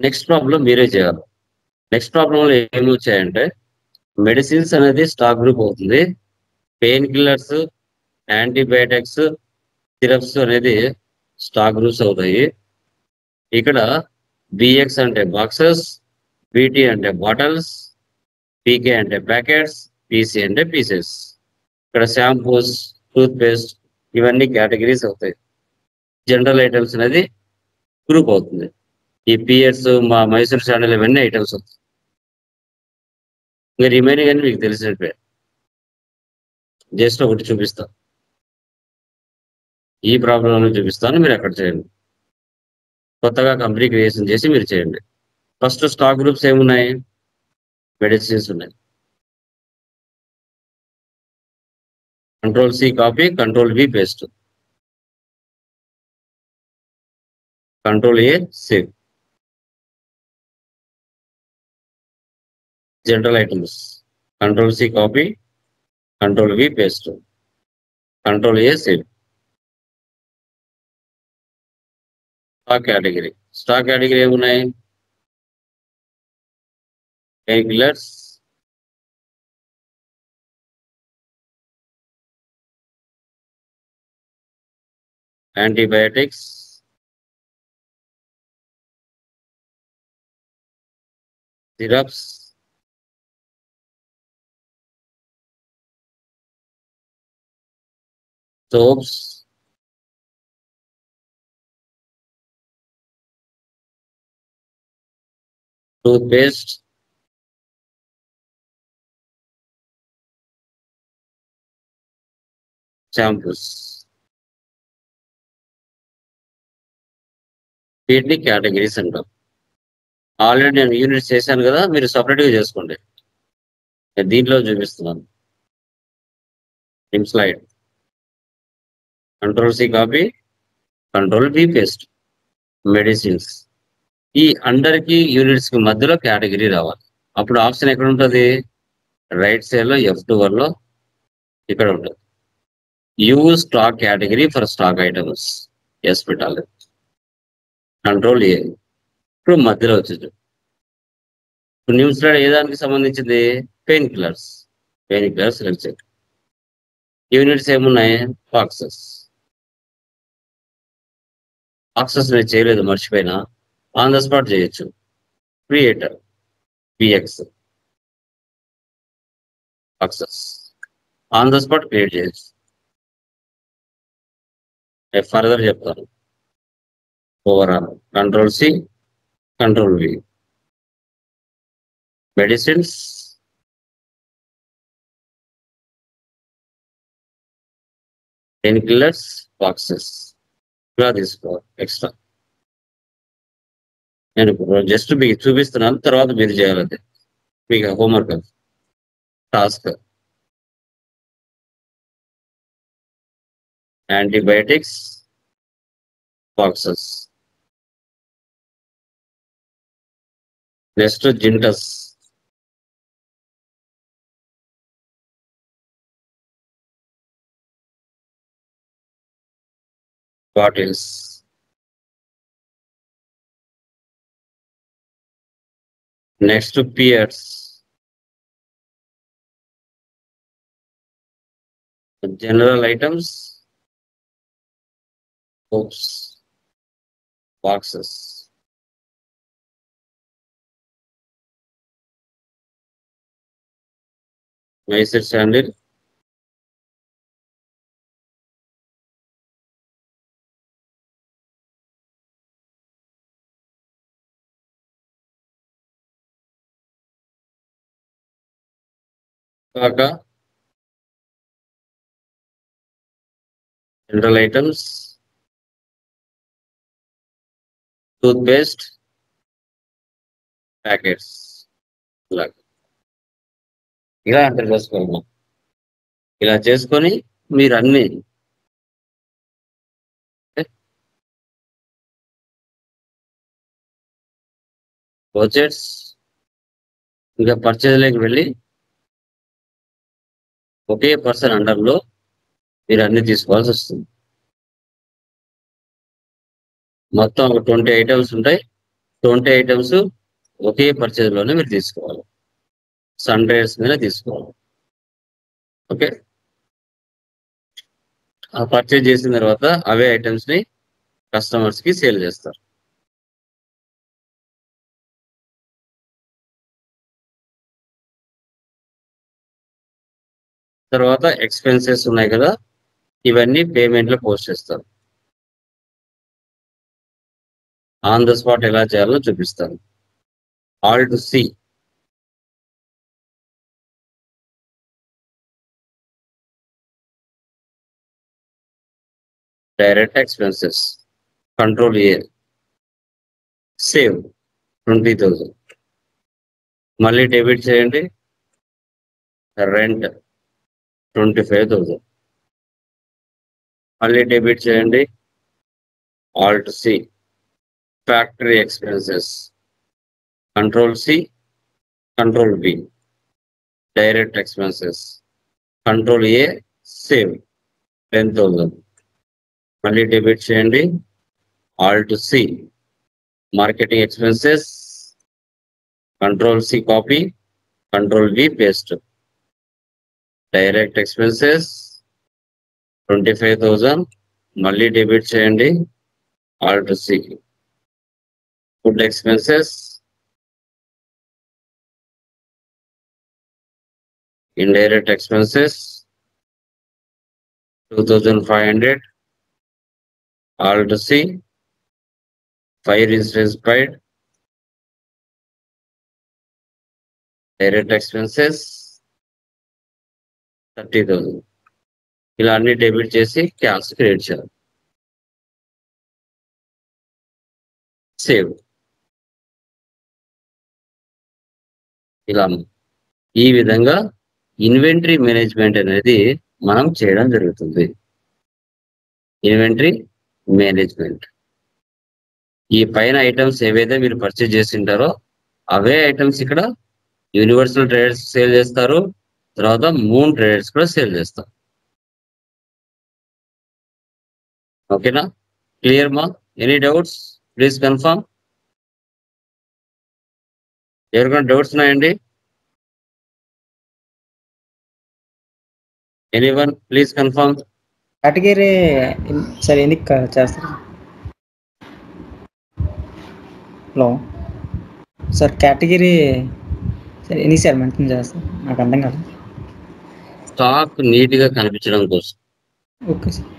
నెక్స్ట్ ప్రాబ్లం మీరే చేయాలి. నెక్స్ట్ ప్రాబ్లంలో ఏమి వచ్చాయంటే, మెడిసిన్స్ అనేది స్టాక్ గ్రూప్ అవుతుంది, పెయిన్ కిల్లర్స్, యాంటీబయాటిక్స్, సిరప్స్ అనేది స్టాక్ గ్రూప్స్ అవుతాయి. ఇక్కడ బిఎక్స్ అంటే బాక్సెస్, బిటి అంటే బాటిల్స్, పీకే అంటే ప్యాకెట్స్, పీసీ అంటే పీసెస్. ఇక్కడ షాంపూస్, టూత్ పేస్ట్ ఇవన్నీ కేటగిరీస్ అవుతాయి. జనరల్ ఐటమ్స్ అనేది గ్రూప్ అవుతుంది. ఈ పియర్స్, మా మైసూర్ శాండల్ ఇవన్నీ ఐటమ్స్ అవుతాయి. ఇంకా రిమైనింగ్ అని మీకు తెలిసినట్టే. జస్ట్ ఒకటి చూపిస్తాను, ఈ ప్రాబ్లంలో చూపిస్తాను, మీరు అక్కడ చేయండి. కొత్తగా కంపెనీ క్రియేషన్ చేసి మీరు చేయండి. ఫస్ట్ స్టాక్ గ్రూప్స్ ఏమున్నాయి, మెడిసిన్స్ ఉన్నాయి. Control C copy, control V paste, control A save. General items control C copy, control V paste, control A save. Stock category ఏమున్నాయి, painkillers, antibiotics, syrups, soaps, toothpaste, shampoos. వీటిని కేటగిరీస్ అంటాం. ఆల్రెడీ నేను యూనిట్స్ చేశాను కదా, మీరు సపరేట్గా చేసుకోండి. నేను దీంట్లో చూపిస్తున్నాను. Slide control C copy, control V paste, medicines. ఈ అండర్కి యూనిట్స్ కి మధ్యలో కేటగిరీ రావాలి. అప్పుడు ఆప్షన్ ఎక్కడ ఉంటుంది, రైట్ సైడ్ లో F12 లో ఇక్కడ ఉంటుంది. Use stock category for stock items. Yes పెట్టాలి. Control A. ఇప్పుడు మధ్యలో వచ్చేది ఇప్పుడు న్యూస్ ఏ దానికి సంబంధించింది? Painkillers. Painkillers select చేయండి. యూనిట్స్ ఏమున్నాయి? పాక్సెస్. పాక్సెస్ నేను చేయలేదు, మర్చిపోయినా. ఆన్ ద స్పాట్ చేయొచ్చు. Create PX boxes on the spot create చేయొచ్చు. ఫర్దర్ చెప్తాను. Overall control C, control V. Medicines, painkillers, boxes ఇలా తీసుకోవాలి ఎక్స్ట్రా. నేను జస్ట్ మీకు చూపిస్తున్నాను, తర్వాత మీరు చేయాలి. మీకు homework task. Antibiotics, boxes. Next జింటస్. Bottles. Next Pears. General items, హోప్స్, బాక్సెస్. మైసూర్ శాండిల్, కాకా. General items, toothpaste packets. ఇలా అంటే చేసుకోవాలి. ఇలా చేసుకొని మీరు అన్ని బడ్జెట్స్ ఇంకా పర్చేజ్లోకి వెళ్ళి ఒకే పర్సన్ అండర్లో మీరు అన్ని తీసుకోవాల్సి వస్తుంది. మొత్తం ఒక 20 ఐటమ్స్ ఉంటాయి. 20 ఐటమ్స్ ఒకే పర్చేజ్లోనే మీరు తీసుకోవాలి. సన్ రైజర్స్ మీద తీసుకోవాలి. ఓకే. ఆ పర్చేజ్ చేసిన తర్వాత అవే ఐటమ్స్ ని కస్టమర్స్ కి సేల్ చేస్తారు. తర్వాత ఎక్స్పెన్సెస్ ఉన్నాయి కదా, ఇవన్నీ పేమెంట్ లో పోస్ట్ చేస్తారు. ఆన్ ద స్పాట్ ఎలా చేయాలో చూపిస్తాను. Alt C, direct expenses, control A, save 20,000. మళ్ళీ డెబిట్ చేయండి. రెంట్ 25,000. మళ్ళీ డెబిట్ చేయండి. Alt C, factory expenses, control C, control B, direct expenses, control A, save 10,000. మళ్ళీ డెబిట్ చేయండి. Alt C, marketing expenses, control C copy, control V paste, direct expenses 25,000. మళ్ళీ డెబిట్ చేయండి. Alt C, food expenses, indirect expenses 2,500. Alt C, fire insurance paid, direct expenses 30,000. ఇలా అన్ని డెబిట్ చేసి క్యాష్ క్రియేట్ చేయాలి. సేవ్. ఇలా ఈ విధంగా ఇన్వెంటరీ మేనేజ్మెంట్ అనేది మనం చేయడం జరుగుతుంది. Inventory management. ఈ పైన ఐటమ్స్ ఏవైతే మీరు పర్చేజ్ చేసింటారో అవే ఐటమ్స్ ఇక్కడ యూనివర్సల్ ట్రేడర్స్ సేల్ చేస్తారు. తర్వాత మూన్ ట్రేడర్స్ కూడా సేల్ చేస్తారు. ఓకేనా? క్లియర్ మా? Any doubts? Please confirm. ఎవరికైనా డౌట్స్ ఉన్నాయండి? Anyone please confirm. కేటగిరీ సరే ఎందుకు చేస్తారు? హలో సార్, కేటగిరీ సరే ఎన్ని సార్ మెన్షన్ చేస్తారు? నాకు అర్థం కాదు. స్టాక్ నీట్ గా కనిపించడం కోసం. Okay sir.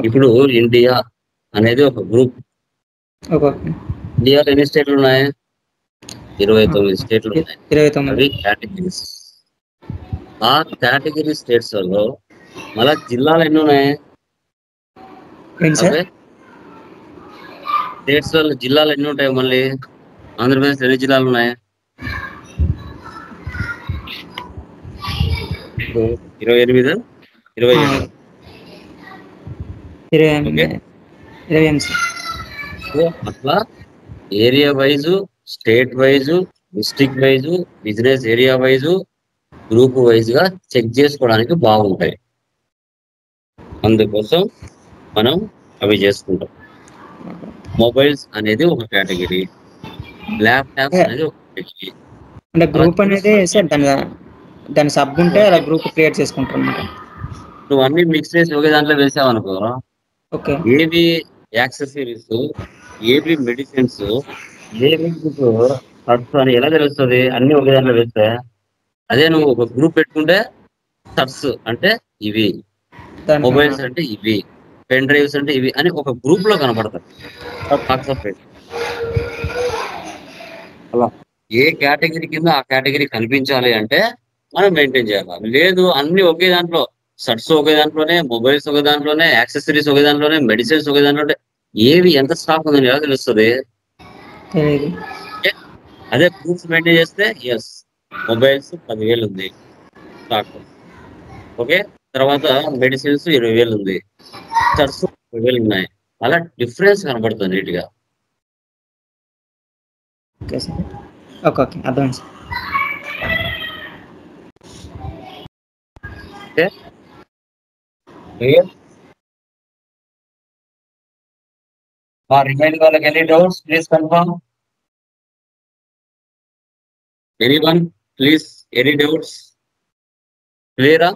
ఇప్పుడు ఇండియా అనేది ఒక గ్రూప్. ఓకే. ఇండియాలో ఎన్ని స్టేట్లు ఉన్నాయి? 29 స్టేట్లు ఉన్నాయి. 29. అవి కేటగిరీస్. ఆ కేటగిరీ స్టేట్స్ లో మళ్ళా జిల్లాలు ఎన్ని ఉన్నాయి? ఏంటి సార్? స్టేట్స్ లో జిల్లాలు ఎన్ని ఉంటాయి? మళ్ళీ ఆంధ్రప్రదేశ్ ఎన్ని జిల్లాలు ఉన్నాయి? 28, 27. 28 సార్. అట్లా area wise, state wise, district wise, business area wise, group wise గా చెక్ చేసుకోవడానికి బాగుంటాయి. అందుకోసం మనం అవి చేసుకుంటాం. మొబైల్స్ అనేది ఒక కేటగిరీ, ల్యాప్టాప్స్ అనేది ఒక కేటగిరీ. అంటే గ్రూప్ అనేది సార్ దాని సబ్ ఉంటే అలా గ్రూప్ క్రియేట్ చేసుకుంటారు అన్నమాట. నువ్వు అన్ని మిక్స్ చేసి ఒకే దాంట్లో వేసావు అనుకో, ఓకే. ఏవి యాక్సెసరీస్, ఏవి మెడిసిన్స్, ఏవి సర్ట్స్ అని ఎలా తెలుస్తుంది? అన్ని ఒకే దాంట్లో వేస్తే. అదే నువ్వు ఒక గ్రూప్ పెట్టుకుంటే సర్ట్స్ అంటే ఇవి, మొబైల్స్ అంటే ఇవి, పెన్ డ్రైవ్స్ అంటే ఇవి అని ఒక గ్రూప్ లో కనపడతాయి. అలా ఏ కేటగిరీ కింద ఆ కేటగిరీ కనిపించాలి అంటే మనం మెయింటైన్ చేయాలి. లేదు అన్ని ఒకే దాంట్లో, షర్ట్స్ ఒకే దాంట్లోనే, మొబైల్స్ ఒకే దాంట్లోనే, యాక్సెసరీస్ ఒకే దాంట్లోనే, మెడిసిన్స్ ఒకే దాంట్లో, ఏవి ఎంత స్టాక్ ఉందని ఎలా తెలుస్తుంది? అదే గ్రూప్స్ మెయింటైన్ చేస్తే ఎస్, మొబైల్స్ 10,000 ఉంది స్టాక్. ఓకే, తర్వాత మెడిసిన్స్ 20,000 ఉంది, షర్ట్స్ 10,000 ఉన్నాయి. అలా డిఫరెన్స్ కనబడుతుంది నీట్ గా. Okay sir. ఓకే ఓకే, అర్థం సార్. Okay, clear? రిమైనింగ్ వాళ్ళకి any doubts? Please confirm. Anyone please, any doubts? క్లియరా?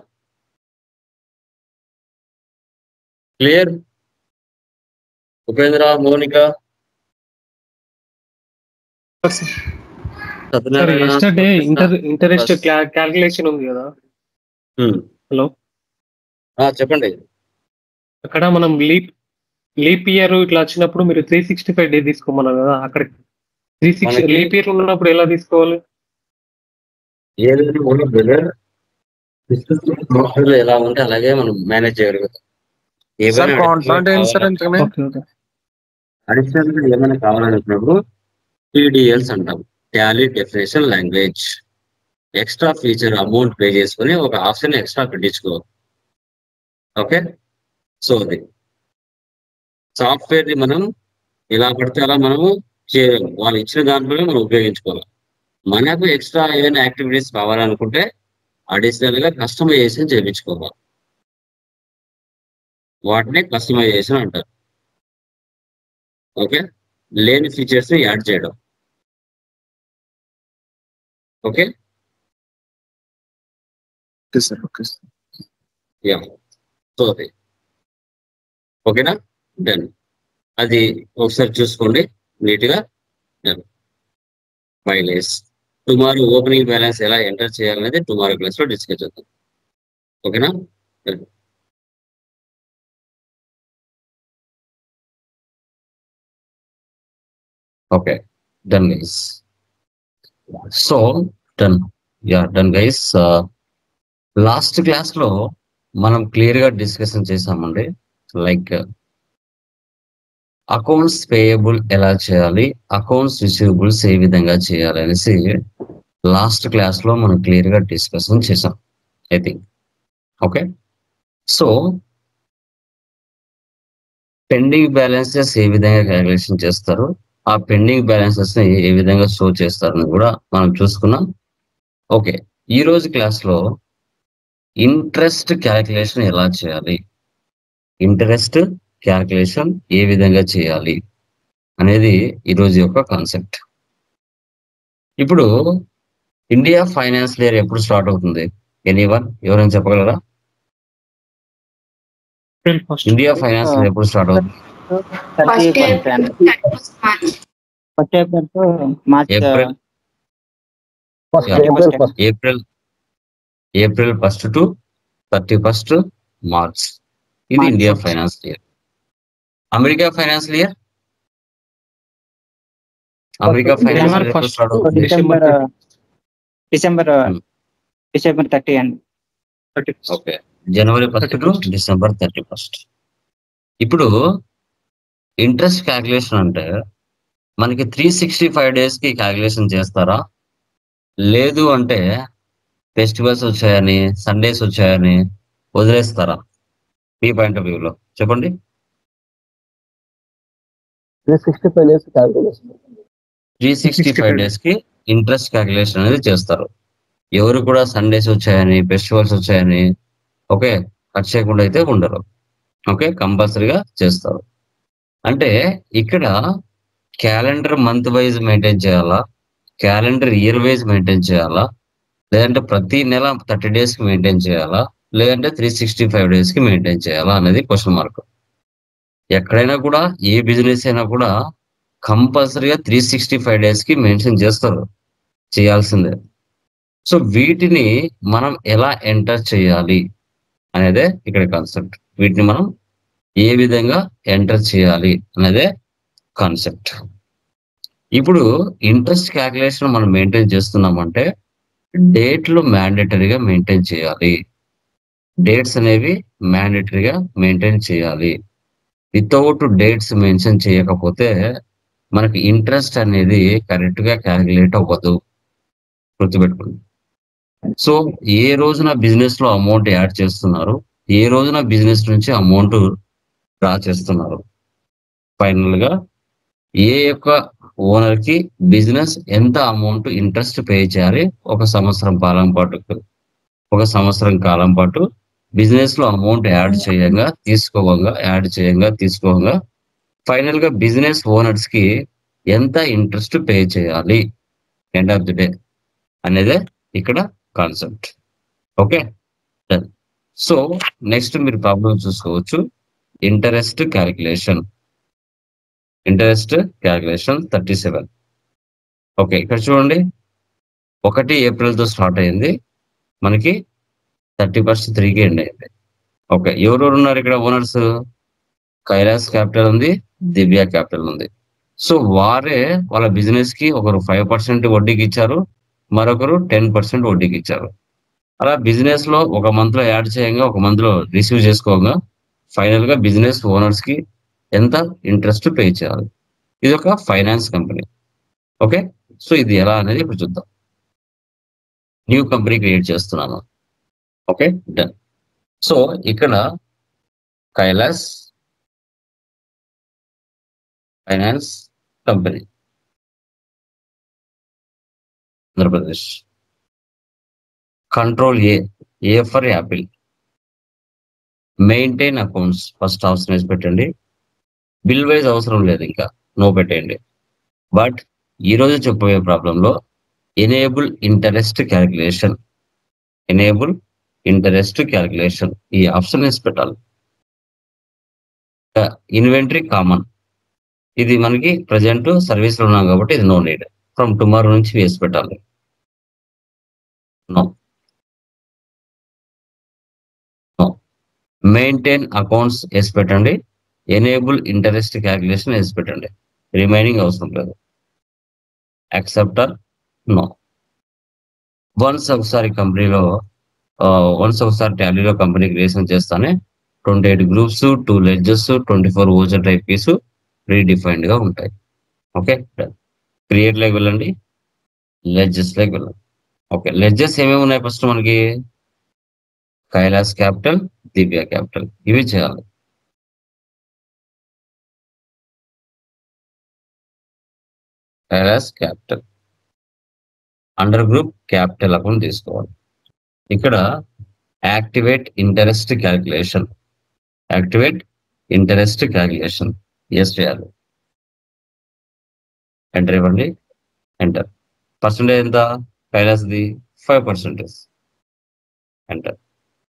Clear? Upendra, Mounika, Satyanarayana, yesterday interest calculation ఉంది కదా. హలో, చెప్పండి. అక్కడ మనం లీప్ ఇయర్ ఇట్లా వచ్చినప్పుడు మీరు 365 డే తీసుకోమన్నారు కదా. అక్కడ 360 లీప్ ఇయర్ ఉన్నప్పుడు ఎలా తీసుకోవాలి? ఎలా ఉంటే అలాగే మనం మేనేజ్ చేయగలుగుతాం. అడిషనల్ గా ఏమైనా కావాలనుకున్నప్పుడు టీడీఎల్స్ అంటాం, Tally definition language. Extra feature amount pay చేసుకుని ఒక ఆప్షన్ ఎక్స్ట్రా పెట్టించుకో. ఓకే, సో అది సాఫ్ట్వేర్ ని మనం ఎలా పడితే అలా మనము వాళ్ళు ఇచ్చిన దాంట్లోనే మనం ఉపయోగించుకోవాలి. మనకు ఎక్స్ట్రా ఏదైనా యాక్టివిటీస్ కావాలనుకుంటే అడిషనల్ గా కస్టమైజేషన్ చేయించుకోవాలి. వాటిని కస్టమైజేషన్ అంటారు. ఓకే, లేని ఫీచర్స్ ని యాడ్ చేయడం. ఓకే, యా, సో అది ఓకేనా? డన్. అది ఒకసారి చూసుకోండి నీట్ గా. Done. Mileage tomorrow opening balance ఎలా ఎంటర్ చేయాలనేది టుమారో క్లాస్ లో డిస్కస్ చేద్దాం. ఓకేనా? Done. Okay, done guys. So done, yeah done guys. Last class లో మనం క్లియర్ గా డిస్కషన్ చేసామండి. లైక్ అకౌంట్స్ పేయబుల్ ఎలా చేయాలి, అకౌంట్స్ రిసీవబుల్స్ ఏ విధంగా చేయాలి అనేసి లాస్ట్ క్లాస్ లో మనం క్లియర్ గా డిస్కషన్ చేసాం I think. Okay, so pending balances ఏ విధంగా క్యాలిక్యులేషన్ చేస్తారు, ఆ పెండింగ్ బ్యాలెన్సెస్ ని ఏ విధంగా షో చేస్తారని కూడా మనం చూసుకున్నాం. ఓకే, ఈ రోజు క్లాస్ లో ఇంట్రెస్ట్ క్యాలిక్యులేషన్ ఎలా చేయాలి, ఇంట్రెస్ట్ క్యాల్కులేషన్ ఏ విధంగా చేయాలి అనేది ఈరోజు యొక్క కాన్సెప్ట్. ఇప్పుడు ఇండియా ఫైనాన్షియల్ ఇయర్ ఎప్పుడు స్టార్ట్ అవుతుంది? ఎనీవన్ ఎవరైనా చెప్పగలరా? April first. India financial year ఎప్పుడు స్టార్ట్ అవుతుంది? First April, 31st March. First April to March April April April 1 to 31st March. ఇది March. India financial year. America financial year America financial January year ఎప్పుడు ఫస్ట్. స్టార్ట్ అవుతుంది? December December Hmm. డిసెంబర్ 30 అండి. 31st. Okay, January 1 to 31st. December 31st. ఇప్పుడు ఇంట్రెస్ట్ క్యాల్కులేషన్ అంటే మనకి 365 days కి క్యాల్కులేషన్ చేస్తారా? లేదు అంటే ఫెస్టివల్స్ వచ్చాయని, సండేస్ వచ్చాయని వదిలేస్తారా? మీ పాయింట్ ఆఫ్ వ్యూలో చెప్పండి. 365 days calculation. 365 days కి ఇంట్రెస్ట్ క్యాల్కులేషన్ అనేది చేస్తారు. ఎవరు కూడా సండేస్ వచ్చాయని, ఫెస్టివల్స్ వచ్చాయని ఓకే కట్ చేయకుండా అయితే ఉండరు. ఓకే, కంపల్సరీగా చేస్తారు. అంటే ఇక్కడ క్యాలెండర్ మంత్ వైజ్ మెయింటైన్ చేయాలా, క్యాలెండర్ ఇయర్ వైజ్ మెయింటైన్ చేయాలా, లేదంటే ప్రతి నెల 30 days కి మెయింటైన్ చేయాలా, లేదంటే 365 days కి మెయింటైన్ చేయాలా అనేది క్వశ్చన్ మార్క్. ఎక్కడైనా కూడా ఏ బిజినెస్ అయినా కూడా కంపల్సరీగా 365 days కి మెన్షన్ చేస్తారు, చేయాల్సిందే. సో వీటిని మనం ఎలా ఎంటర్ చేయాలి అనేదే ఇక్కడ కాన్సెప్ట్. వీటిని మనం ఏ విధంగా ఎంటర్ చేయాలి అనేదే కాన్సెప్ట్. ఇప్పుడు ఇంట్రెస్ట్ క్యాల్కులేషన్ మనం మెయింటైన్ చేస్తున్నామంటే డేట్లు మ్యాండేటరీగా మెయింటైన్ చేయాలి. డేట్స్ అనేవి మ్యాండేటరీగా మెయింటైన్ చేయాలి. వితౌట్ డేట్స్ మెన్షన్ చేయకపోతే మనకి ఇంట్రెస్ట్ అనేది కరెక్ట్ గా క్యాలిక్యులేట్ అవ్వదు, గుర్తుపెట్టుకోండి. సో ఏ రోజున బిజినెస్ లో అమౌంట్ యాడ్ చేస్తున్నారు, ఏ రోజున బిజినెస్ నుంచి అమౌంట్ డ్రా చేస్తున్నారు, ఫైనల్ గా ఏ యొక్క ఓనర్ కి బిజినెస్ ఎంత అమౌంట్ ఇంట్రెస్ట్ పే చేయాలి, ఒక సంవత్సరం కాలం పాటు బిజినెస్ లో అమౌంట్ యాడ్ చేయంగా తీసుకోవంగా ఫైనల్ గా బిజినెస్ ఓనర్స్ కి ఎంత ఇంట్రెస్ట్ పే చేయాలి ఎండ్ ఆఫ్ ది డే అనేదే ఇక్కడ కాన్సెప్ట్. ఓకే, సో నెక్స్ట్ మీరు ప్రాబ్లం చూసుకోవచ్చు. Interest calculation 37. ఓకే, ఇక్కడ చూడండి, 1 ఏప్రిల్తో స్టార్ట్ అయింది, మనకి 31st 3కి ఎండ్ అయింది. ఓకే, ఎవరెవరు ఉన్నారు ఇక్కడ ఓనర్స్? కైలాస్ క్యాపిటల్ ఉంది, దివ్య క్యాపిటల్ ఉంది. సో వారే వాళ్ళ బిజినెస్ కి ఒకరు 5% వడ్డీకి ఇచ్చారు, మరొకరు 10% వడ్డీకి ఇచ్చారు. అలా బిజినెస్ లో ఒక మంత్ లో యాడ్ చేయంగా, ఒక మంత్ లో రిసీవ్ చేసుకోగా ఫైనల్ గా బిజినెస్ ఓనర్స్ కి ఎంత ఇంట్రెస్ట్ పే చేయాలి. ఇది ఒక ఫైనాన్స్ కంపెనీ. ఓకే, సో ఇది ఎలా అనేది ఇప్పుడు చూద్దాం. న్యూ కంపెనీ క్రియేట్ చేస్తున్నాను. Okay, done. సో ఇక్కడ Kailash finance company, Andhra Pradesh. Control A for apple. Maintain accounts first option వేసి పెట్టండి. బిల్ వైజ్ అవసరం లేదు, ఇంకా నో పెట్టండి. బట్ ఈరోజు చెప్పబోయే ప్రాబ్లంలో ఎనేబుల్ ఇంట్రెస్ట్ క్యాలిక్యులేషన్ ఈ ఆప్షన్ వేసి పెట్టాలి. ఇన్వెంటరీ కామన్, ఇది మనకి ప్రజెంట్ సర్వీస్ లో ఉన్నాం కాబట్టి ఇది నో నీడ్. ఫ్రమ్ టుమారో నుంచి వేసి పెట్టాలి. నో. మెయింటైన్ అకౌంట్స్ వేసి పెట్టండి. ఎనేబుల్ ఇంట్రెస్ట్ క్యాలిక్యులేషన్ వేసి పెట్టండి. రిమైనింగ్ అవసరం లేదు. Acceptor no. వన్స్ ఒకసారి టాలీలో కంపెనీ క్రియేషన్ చేస్తానే 28 groups, 2 ledgers, 24 voucher type keys predefined గా ఉంటాయి. ఓకే, క్రియేట్ లోకి వెళ్ళండి, లెడ్జెస్ లోకి వెళ్ళండి. ఓకే, లెడ్జెస్ ఏమేమి ఉన్నాయి? ఫస్ట్ మనకి కైలాస్ క్యాపిటల్, దివ్య క్యాపిటల్, ఇవి చేయాలి. Kailash capital under group capital account తీసుకోవాలి. ఇక్కడ activate interest interest calculation yes చేయాలి. ఎంటర్ ఇవ్వండి, ఎంటర్. పర్సెంటేజ్ ఎంత? కైలాస్ది 5%. ఎంటర్.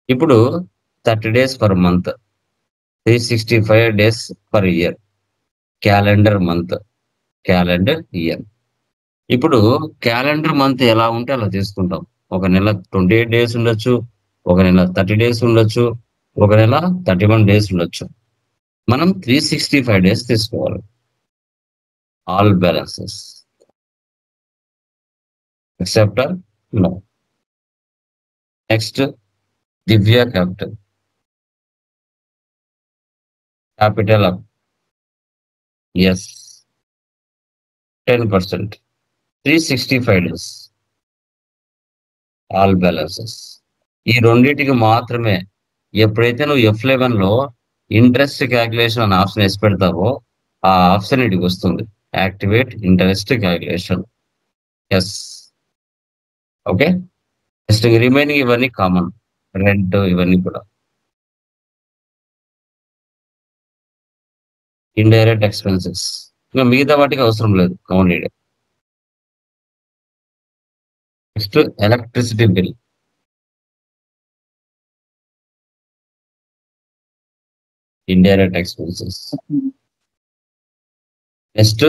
ఇప్పుడు 30 days per month, 365 days per year, calendar month, calendar year. ఇప్పుడు క్యాలెండర్ మంత్ ఎలా ఉంటే అలా తీసుకుంటాం. ఒక నెల 28 days ఉండొచ్చు, ఒక నెల 30 days ఉండొచ్చు, ఒక నెల 31 days ఉండొచ్చు. మనం 365 days తీసుకోవాలి. All balances except no. Next Divya capital, capital up as 10%, 365 days, all balances. ఈ రెండింటికి మాత్రమే. ఎప్పుడైతే నువ్వు F11 లో ఇంట్రెస్ట్ క్యాలిక్యులేషన్ అనే ఆప్షన్ వేసి పెడతావో ఆ ఆప్షన్ ఇటుకి వస్తుంది, activate interest calculation. Yes, okay. Next remaining ఇవన్నీ కామన్, రెంట్ ఇవన్నీ కూడా. ఇండైరెక్ట్ ఎక్స్పెన్సెస్ ఇంకా మిగతా వాటికి అవసరం లేదు, only. Next electricity bill, indirect expenses. Next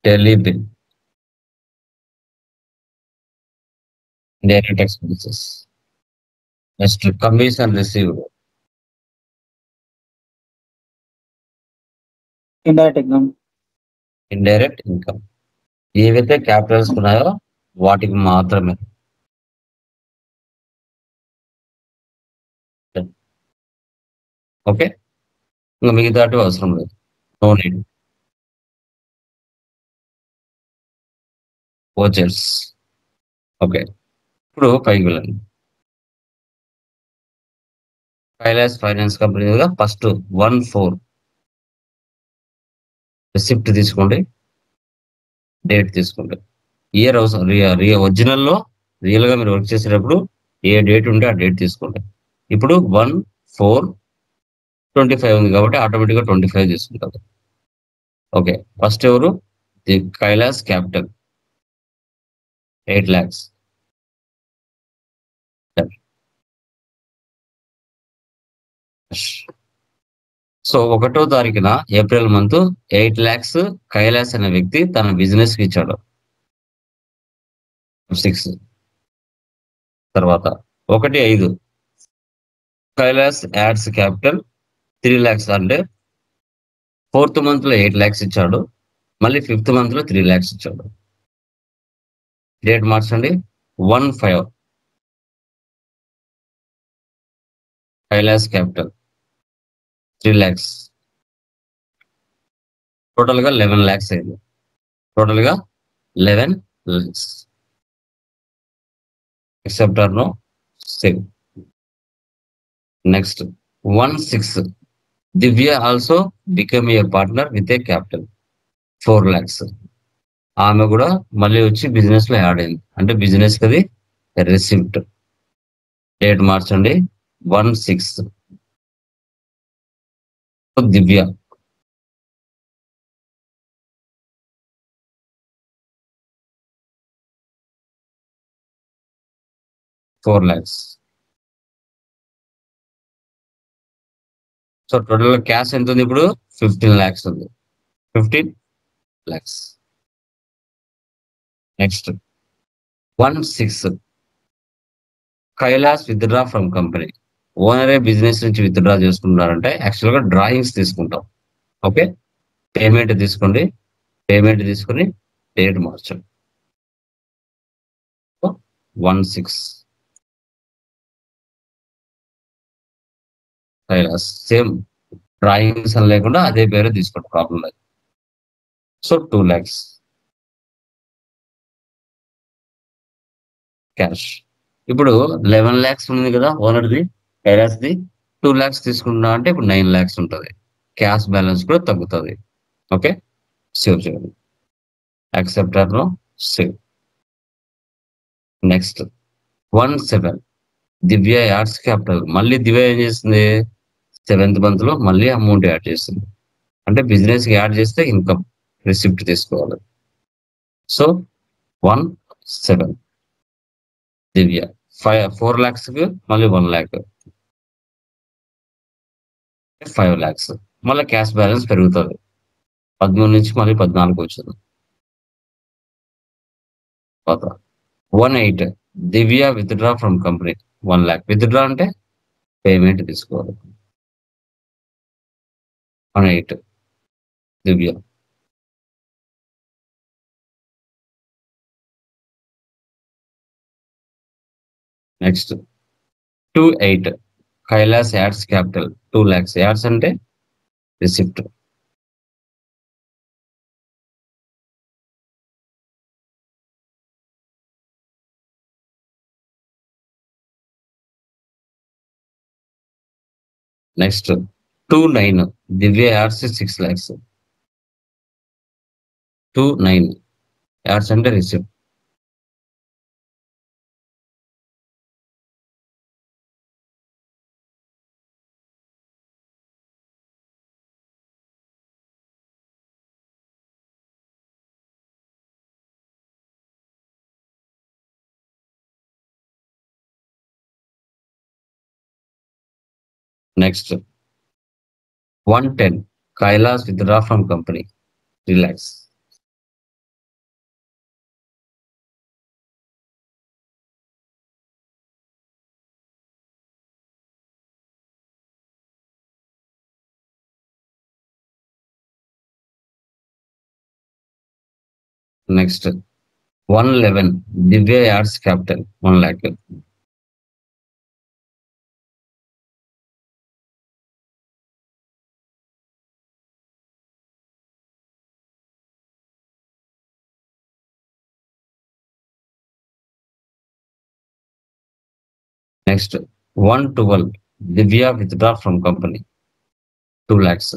tele bill, indirect expenses. Next commission received, indirect income. Indirect income. ఏవైతే క్యాపిటల్స్ ఉన్నాయో వాటికి మాత్రమే. ఓకే, ఇంకా మిగతా అవసరం లేదు, నో నీడ్. ఓచర్స్. ఓకే, ఇప్పుడు పైకి వెళ్ళండి. Kailash finance company first 1/4 receipt తీసుకోండి, డేట్ తీసుకోండి. ఇయర్ అవసరం, ఒరిజినల్లో రియల్ గా మీరు వర్క్ చేసేటప్పుడు ఏ డేట్ ఉంటే ఆ డేట్ తీసుకోండి. ఇప్పుడు 1/4/25 ఉంది కాబట్టి ఆటోమేటిక్గా 25 తీసుకుంటారు. ఓకే, ఫస్ట్ ఎవరు? The Kailash capital 8 lakhs. So 1వ తారీఖున ఏప్రిల్ మంత్ 8 lakhs కైలాస్ అనే వ్యక్తి తన బిజినెస్ కి ఇచ్చాడు. 6 తర్వాత 1/5 కైలాస్ యాడ్స్ క్యాపిటల్ 3 lakhs, అంటే 4th month లో 8 lakhs ఇచ్చాడు, మళ్ళీ 5th month లో 3 lakhs ఇచ్చాడు. డేట్ మార్చండి, 1/5 కైలాస్ క్యాపిటల్ 3 lakhs, టోటల్ గా 11 lakhs అయింది. టోటల్ గా 11 lakhs. Accept or no? Save. Next 1/6 Divya also became a partner with a capital 4 lakhs. ఆమె కూడా మళ్ళీ వచ్చి బిజినెస్ లో యాడ్ అయింది, అంటే బిజినెస్ కది రిసిప్ట్. డేట్ మార్చండి, 1/6 Divya. $4 lakhs. So total cash ఎంత ఉంది ఇప్పుడు? 15 lakhs ఉంది. 15 lakhs. Next 1/6 Kailas withdraw from company. ఓనరే బిజినెస్ నుంచి విత్డ్రా చేసుకుంటున్నారంటే యాక్చువల్గా డ్రాయింగ్స్ తీసుకుంటాం. ఓకే, పేమెంట్ తీసుకోండి, పేమెంట్ తీసుకుని డేట్ మార్చండి. 1/6 కైలాస్. సేమ్ డ్రాయింగ్స్ అని లేకుండా అదే పేరు తీసుకోండి, ప్రాబ్లం లేదు. So 2 lakhs cash. ఇప్పుడు 11 lakhs ఉంది కదా ఓనర్ది, కైలాస్ది. 2 lakhs తీసుకుంటున్నా అంటే ఇప్పుడు 9 lakhs ఉంటుంది. క్యాష్ బ్యాలెన్స్ కూడా తగ్గుతుంది. ఓకే, సేవ్ చేయండి. Accept or no? Save. Next 1/7 Divya adds capital. మళ్ళీ దివ్య ఏం చేస్తుంది? 7th month లో మళ్ళీ అమౌంట్ యాడ్ చేస్తుంది. అంటే బిజినెస్ కి యాడ్ చేస్తే ఇన్కమ్ రిసిప్ట్ తీసుకోవాలి. సో 1,7 దివ్య 4 lakhs కి మళ్ళీ 1 lakh 5 lakhs మళ్ళీ క్యాష్ బ్యాలెన్స్ పెరుగుతుంది. 13 నుంచి మళ్ళీ 14 వచ్చింది. 1,8 Divya withdraw from company 1 lakh. Withdraw అంటే పేమెంట్ తీసుకోవాలి. 1,8 Divya. Next 2,8 Kailas adds capital 2 lakhs. Adds అంటే receipt. Next 2,9 Divya adds 6 lakhs. 2,9 adds అంటే receipt. Next 110 Kailas withdraw from company 3 lakhs. Next 111 Divya adds capital 1 lakh. Next 112 Divya withdraw from company 2 lakhs.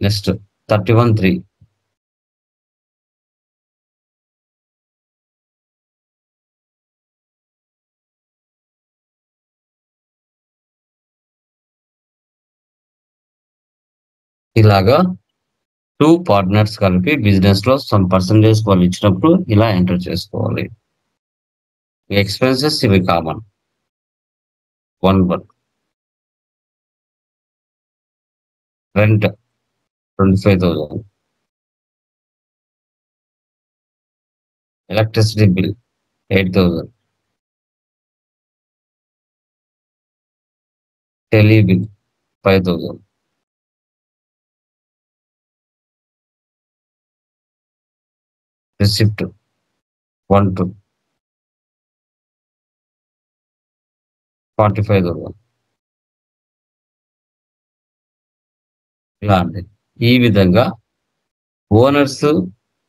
Next 31,3 ఇలాగా 2 పార్ట్నర్స్ కలిపి బిజినెస్ లో సమ్ పర్సంటేజ్ వాళ్ళు ఇచ్చినప్పుడు ఇలా ఎంటర్ చేసుకోవాలి. ఎక్స్పెన్సెస్ ఇవి common. 1 rent 25,000. Electricity bill 8,000. Tele bill 5,000. Receipt 1,2 45,000. ఇలా అండి. ఈ విధంగా ఓనర్స్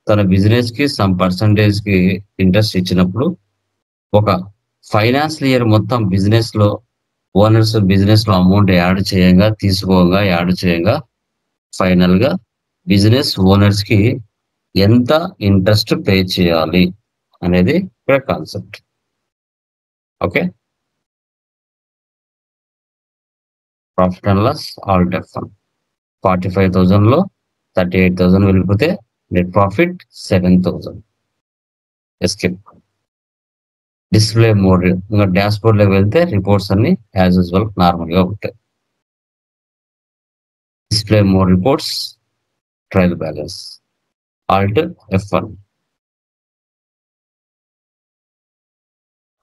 తన బిజినెస్ కి సమ్ పర్సంటేజ్ కి ఇంట్రెస్ట్ ఇచ్చినప్పుడు ఒక ఫైనాన్షియల్ ఇయర్ మొత్తం బిజినెస్ లో ఓనర్స్ బిజినెస్ లో అమౌంట్ యాడ్ చేయంగా తీసుకోగా యాడ్ చేయంగా ఫైనల్ గా బిజినెస్ ఓనర్స్ కి ఎంత ఇంట్రెస్ట్ పే చేయాలి అనేది ఇక్కడ concept. Okay, profit and loss all డెఫన్ 45,000 లో 38,000 వెళ్ళిపోతే net profit 7,000. Escape. Display mode ఇంకా డాష్ బోర్డ్ లోకి వెళ్తే రిపోర్ట్స్ అన్ని యాజ్ యూజువల్ నార్మల్ గా ఉంటాయి. Display mode reports, trial balance, alt F1,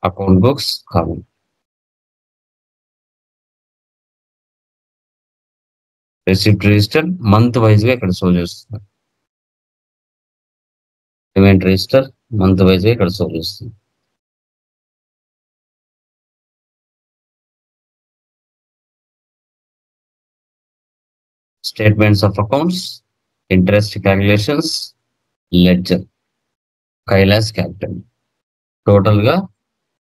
account books common. Receipt register month wise గా ఇక్కడ షో చేస్తుంది. పేమెంట్ రిజిస్టర్ మంత్ వైజ్ గా ఇక్కడ షో చేస్తుంది. Statements of accounts, interest calculations, ledger, Kailash capital. Total గా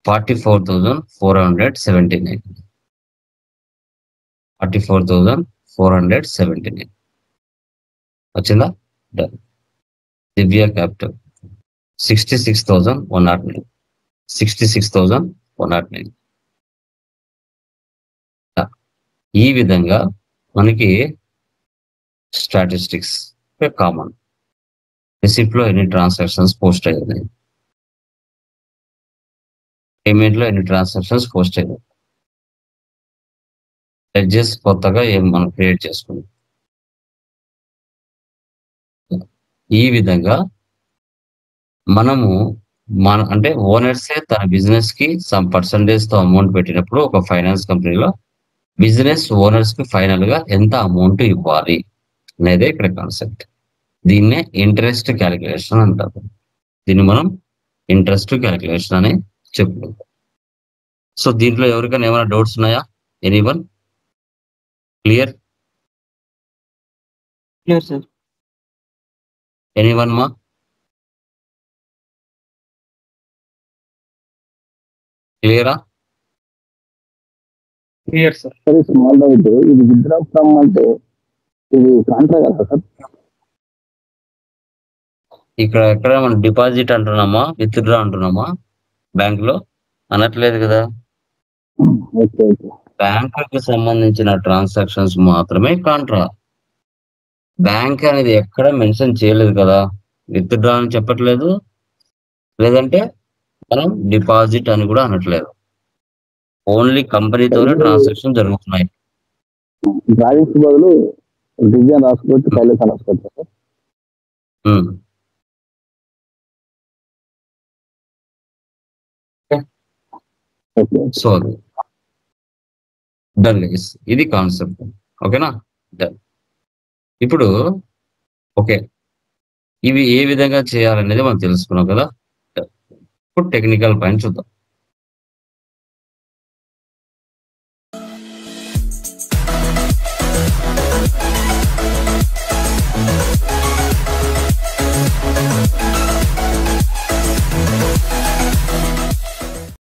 44,479. 44,479 వచ్చిందా? Done. దివ్య క్యాపిటల్ 66,109. 66,109. ఈ విధంగా మనకి స్టాటిస్టిక్స్ కామన్. రిసిప్ట్ లో ఎన్ని ట్రాన్సాక్షన్స్ పోస్ట్ అయ్యాయి, పేమెంట్ లో ఎన్ని ట్రాన్సాక్షన్స్ పోస్ట్ అయ్యాయి, ఎడ్జెస్ కొత్తగా ఏం మనం క్రియేట్ చేసుకున్నాం. ఈ విధంగా మనము అంటే ఓనర్సే తన బిజినెస్ కి సమ్ పర్సంటేజ్ తో అమౌంట్ పెట్టినప్పుడు ఒక ఫైనాన్స్ కంపెనీలో బిజినెస్ ఓనర్స్ కి ఫైనల్ గా ఎంత అమౌంట్ ఇవ్వాలి అనేదే ఇక్కడ కాన్సెప్ట్. దీన్నే ఇంట్రెస్ట్ క్యాలిక్యులేషన్ అంటారు. దీన్ని మనం ఇంట్రెస్ట్ క్యాలిక్యులేషన్ అని చెప్పుకుంటాం. సో దీంట్లో ఎవరికైనా ఏమైనా డౌట్స్ ఉన్నాయా? Anyone clear? Clear sir. Anyone మా? క్లియరా? Clear sir. సరే స్మాల్ డౌట్, ఇది విత్డ్రా ఫ్రమ్ అంటే ఇది కాంట్రా కదా సార్? ఇక్కడ ఎక్కడ మనం డిపాజిట్ అంటున్నామా, విత్డ్రా అంటున్నామా? బ్యాంక్ లో అనట్లేదు కదా. ఓకే ఓకే. బ్యాంకుకి సంబంధించిన ట్రాన్సాక్షన్స్ మాత్రమే కాంట్రా. బ్యాంక్ అనేది ఎక్కడ మెన్షన్ చేయలేదు కదా, విత్డ్రా అని చెప్పట్లేదు, లేదంటే మనం డిపాజిట్ అని కూడా అనట్లేదు. ఓన్లీ కంపెనీతోనే ట్రాన్సాక్షన్ జరుగుతున్నాయి. డ్రాయింగ్స్ బదులు డిజైన్ రాసుకోవచ్చు, కైలేస్ రాసుకోవచ్చు sir. Okay. So done guys, ఇది కాన్సెప్ట్. ఓకేనా? డన్. ఇప్పుడు ఓకే, ఇవి ఏ విధంగా చేయాలనేది మనం తెలుసుకున్నాం కదా. ఇప్పుడు టెక్నికల్ పాయింట్ చూద్దాం.